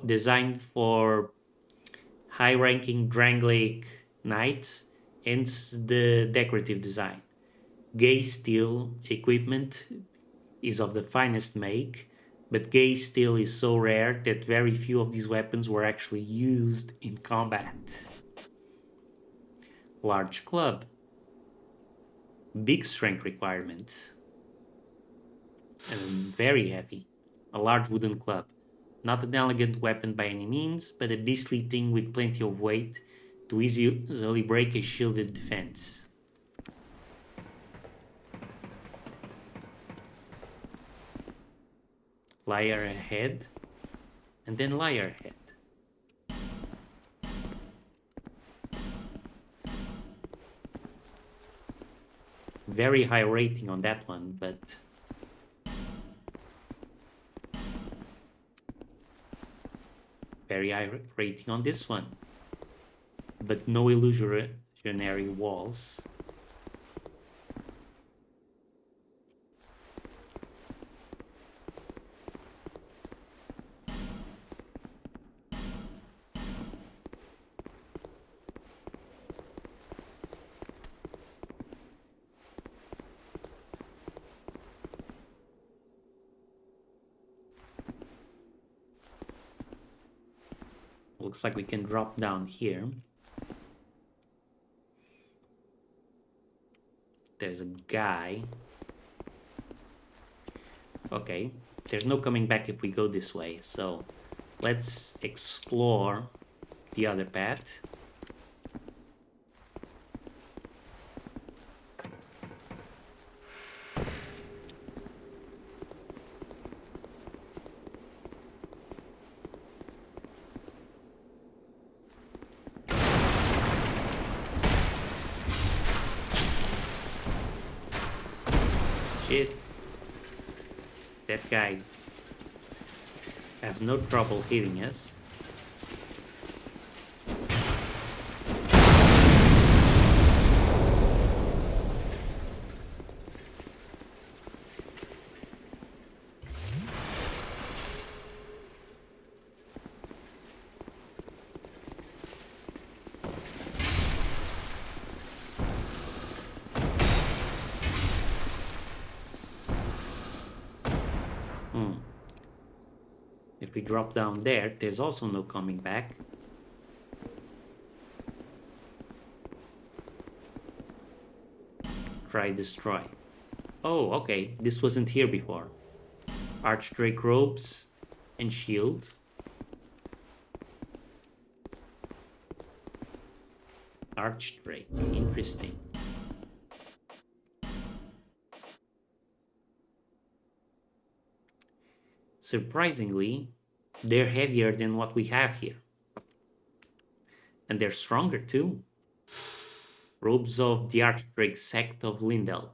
Designed for high-ranking Drangleic knights, hence the decorative design. Gay steel equipment is of the finest make, but gay steel is so rare that very few of these weapons were actually used in combat. Large club. Big strength requirements. And very heavy. A large wooden club. Not an elegant weapon by any means, but a beastly thing with plenty of weight to easily break a shielded defense. Liar ahead, and then liar ahead. Very high rating on that one, but very high rating on this one. But no illusionary walls. Looks like we can drop down here. There's a guy. Okay, there's no coming back if we go this way, so let's explore the other path. Shit. That guy has no trouble hitting us. If we drop down there, there's also no coming back. Try destroy. Oh, okay. This wasn't here before. Archdrake robes and shield. Archdrake. Interesting. Surprisingly, they're heavier than what we have here. And they're stronger too. Robes of the Archdrake sect of Lindeld.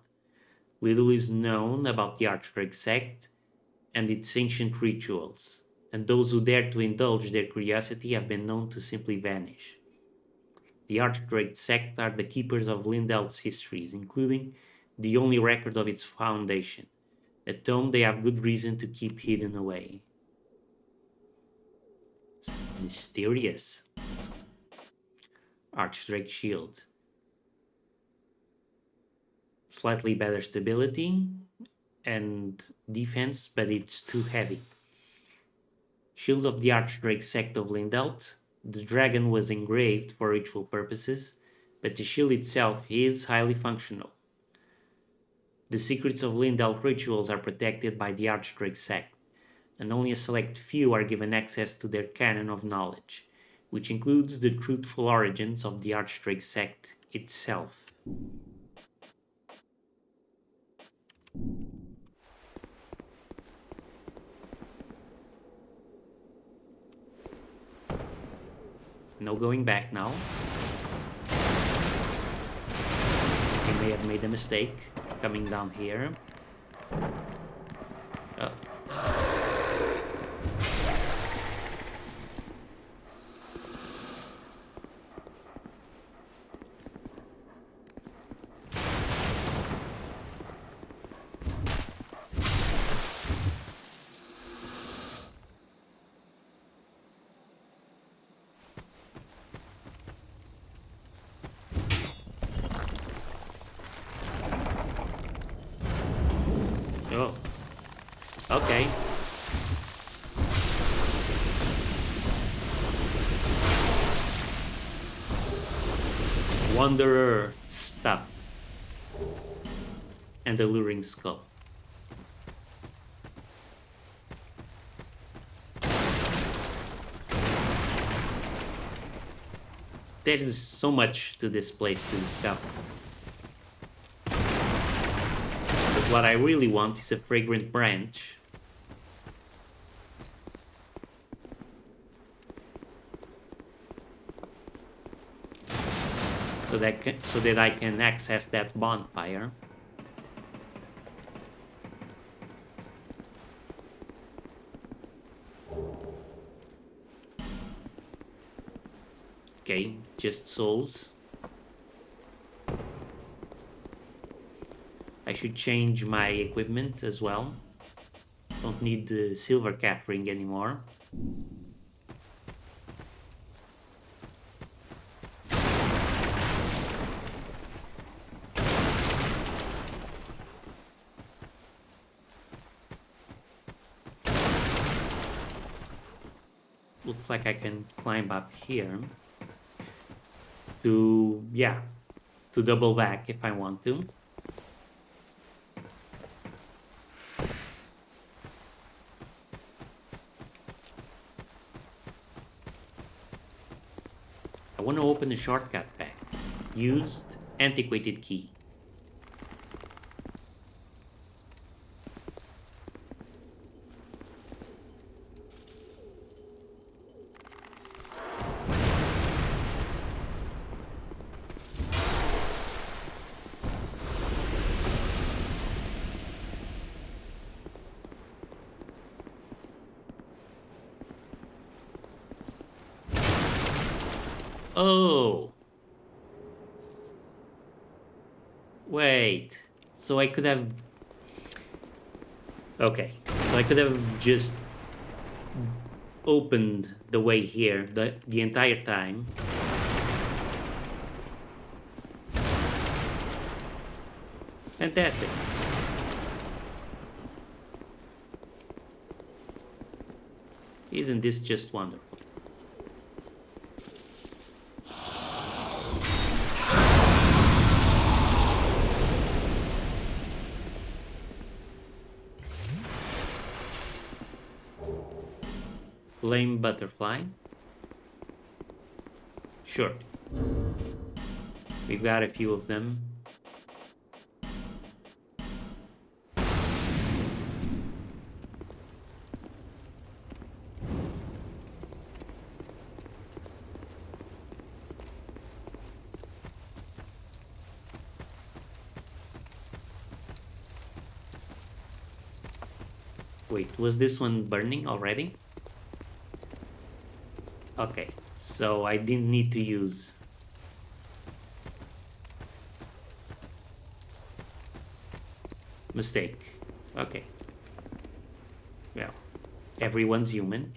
Little is known about the Archdrake sect and its ancient rituals, and those who dare to indulge their curiosity have been known to simply vanish. The Archdrake sect are the keepers of Lindeld's histories, including the only record of its foundation, a tome they have good reason to keep hidden away. Mysterious. Archdrake shield. Slightly better stability and defense, but it's too heavy. Shield of the Archdrake sect of Lindeld. The dragon was engraved for ritual purposes, but the shield itself is highly functional. The secrets of Lindeld rituals are protected by the Archdrake sect, and only a select few are given access to their canon of knowledge, which includes the truthful origins of the Archdrake sect itself. No going back now. I may have made a mistake coming down here. Oh. Oh. Okay. Wanderer stuff. And alluring skull. There is so much to this place to discover. But what I really want is a fragrant branch. So that I can access that bonfire. Okay, just souls. I should change my equipment as well. Don't need the silver cat ring anymore. Looks like I can climb up here to double back if I want to. I want to open the shortcut pack. Used antiquated key. Oh. Wait. So I could have... Okay. So I could have just opened the way here the entire time. Fantastic. Isn't this just wonderful? Flame butterfly. Sure. We've got a few of them. Wait, was this one burning already? Okay, so I didn't need to use... Mistake. Okay. Well, everyone's human.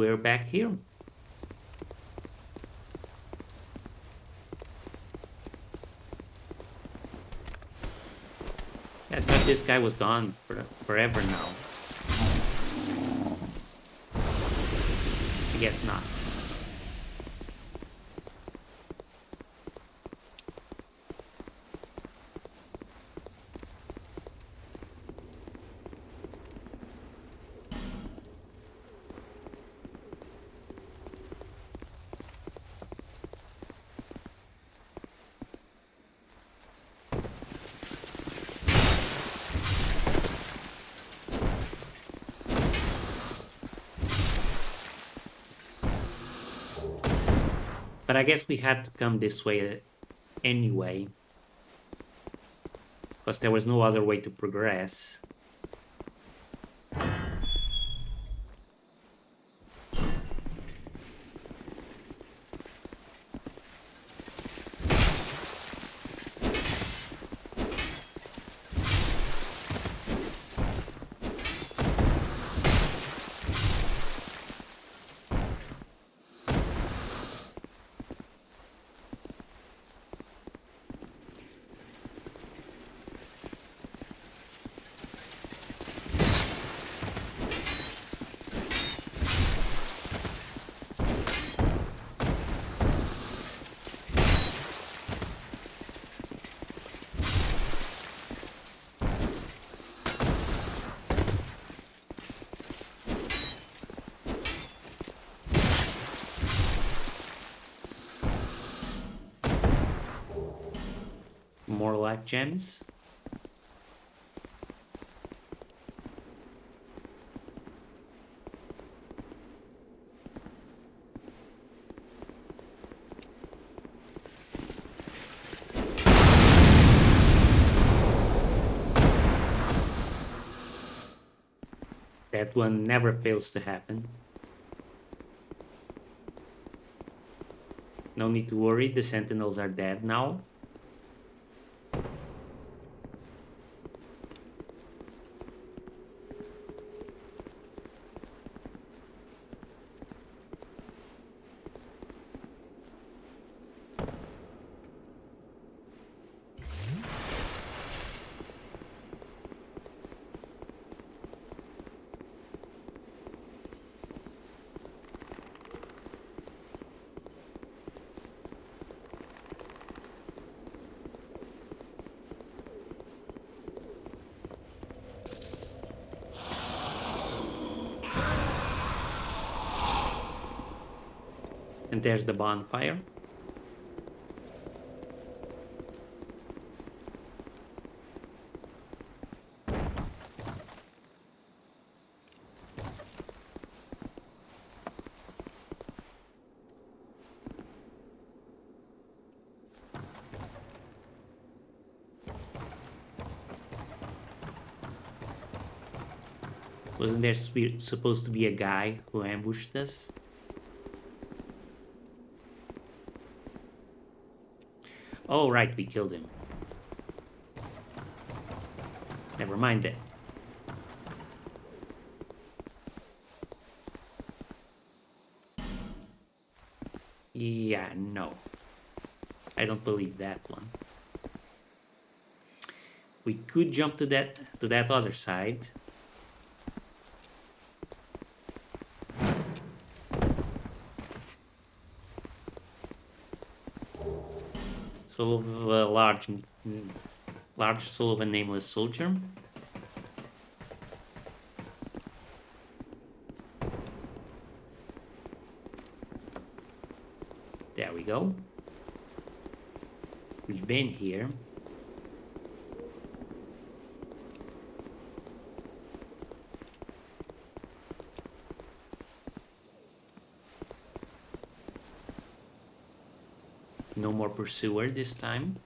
we're back here. I thought this guy was gone forever now. I guess not. But I guess we had to come this way anyway, because there was no other way to progress. More life gems. That one never fails to happen. No need to worry, the sentinels are dead now. And there's the bonfire. Wasn't there supposed to be a guy who ambushed us? Oh, right, we killed him. Never mind that. Yeah, no. I don't believe that one. We could jump to that other side. Soul of a large soul of a nameless soldier. There we go. We've been here. No more pursuer this time.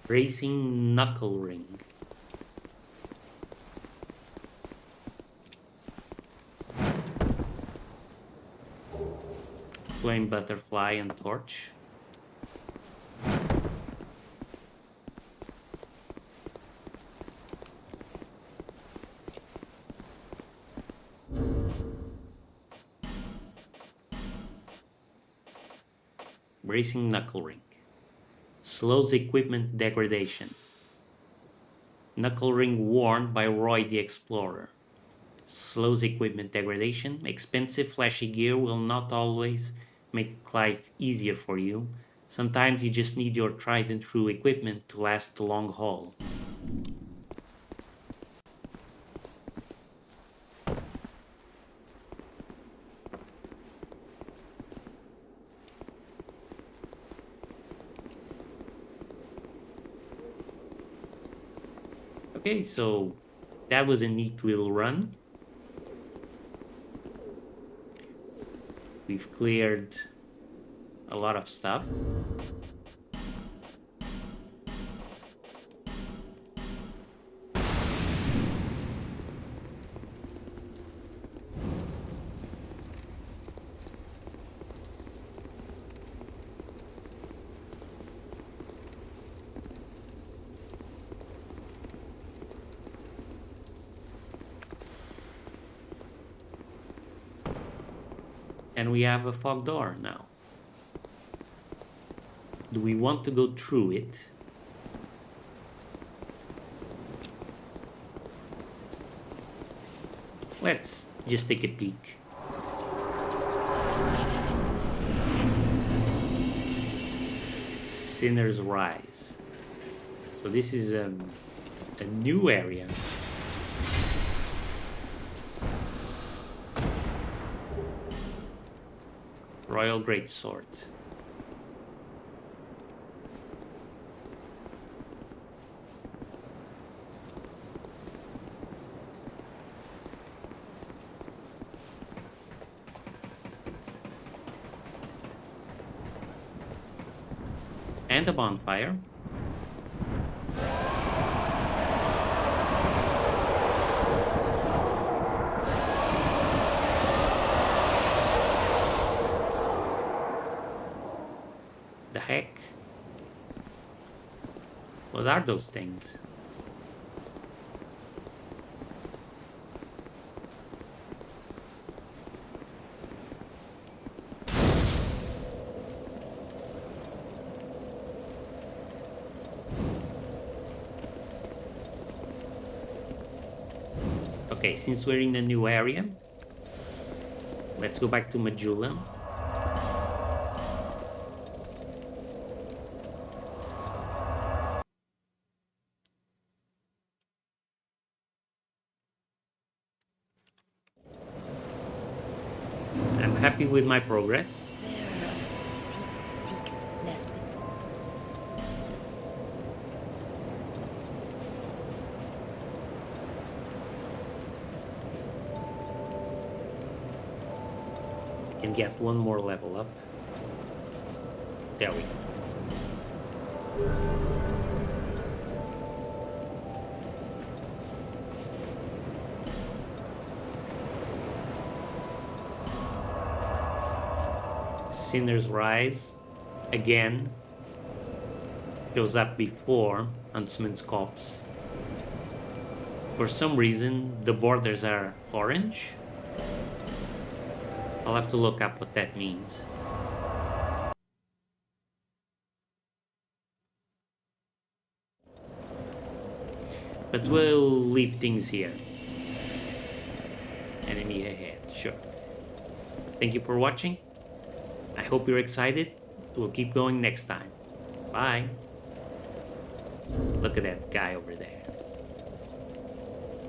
Racing Knuckle Ring. Flame Butterfly and Torch. Racing Knuckle Ring. Slows equipment degradation. Knuckle Ring worn by Roy the Explorer. Slows equipment degradation. Expensive flashy gear will not always make life easier for you. Sometimes you just need your tried and true equipment to last the long haul. Okay, so that was a neat little run. We've cleared a lot of stuff. And we have a fog door now. Do we want to go through it? Let's just take a peek. Sinner's Rise. So this is a new area. Royal Greatsword. And a bonfire. The heck? What are those things? Okay, since we're in a new area, let's go back to Majula. I'm happy with my progress. Bearer of the seek, lest we Can get one more level up. There we go. Sinner's Rise again shows up before Huntsman's Copse. For some reason the borders are orange. I'll have to look up what that means. But we'll leave things here. Enemy ahead, sure. Thank you for watching. I hope you're excited. We'll keep going next time. Bye. Look at that guy over there.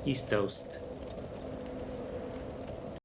He's toast.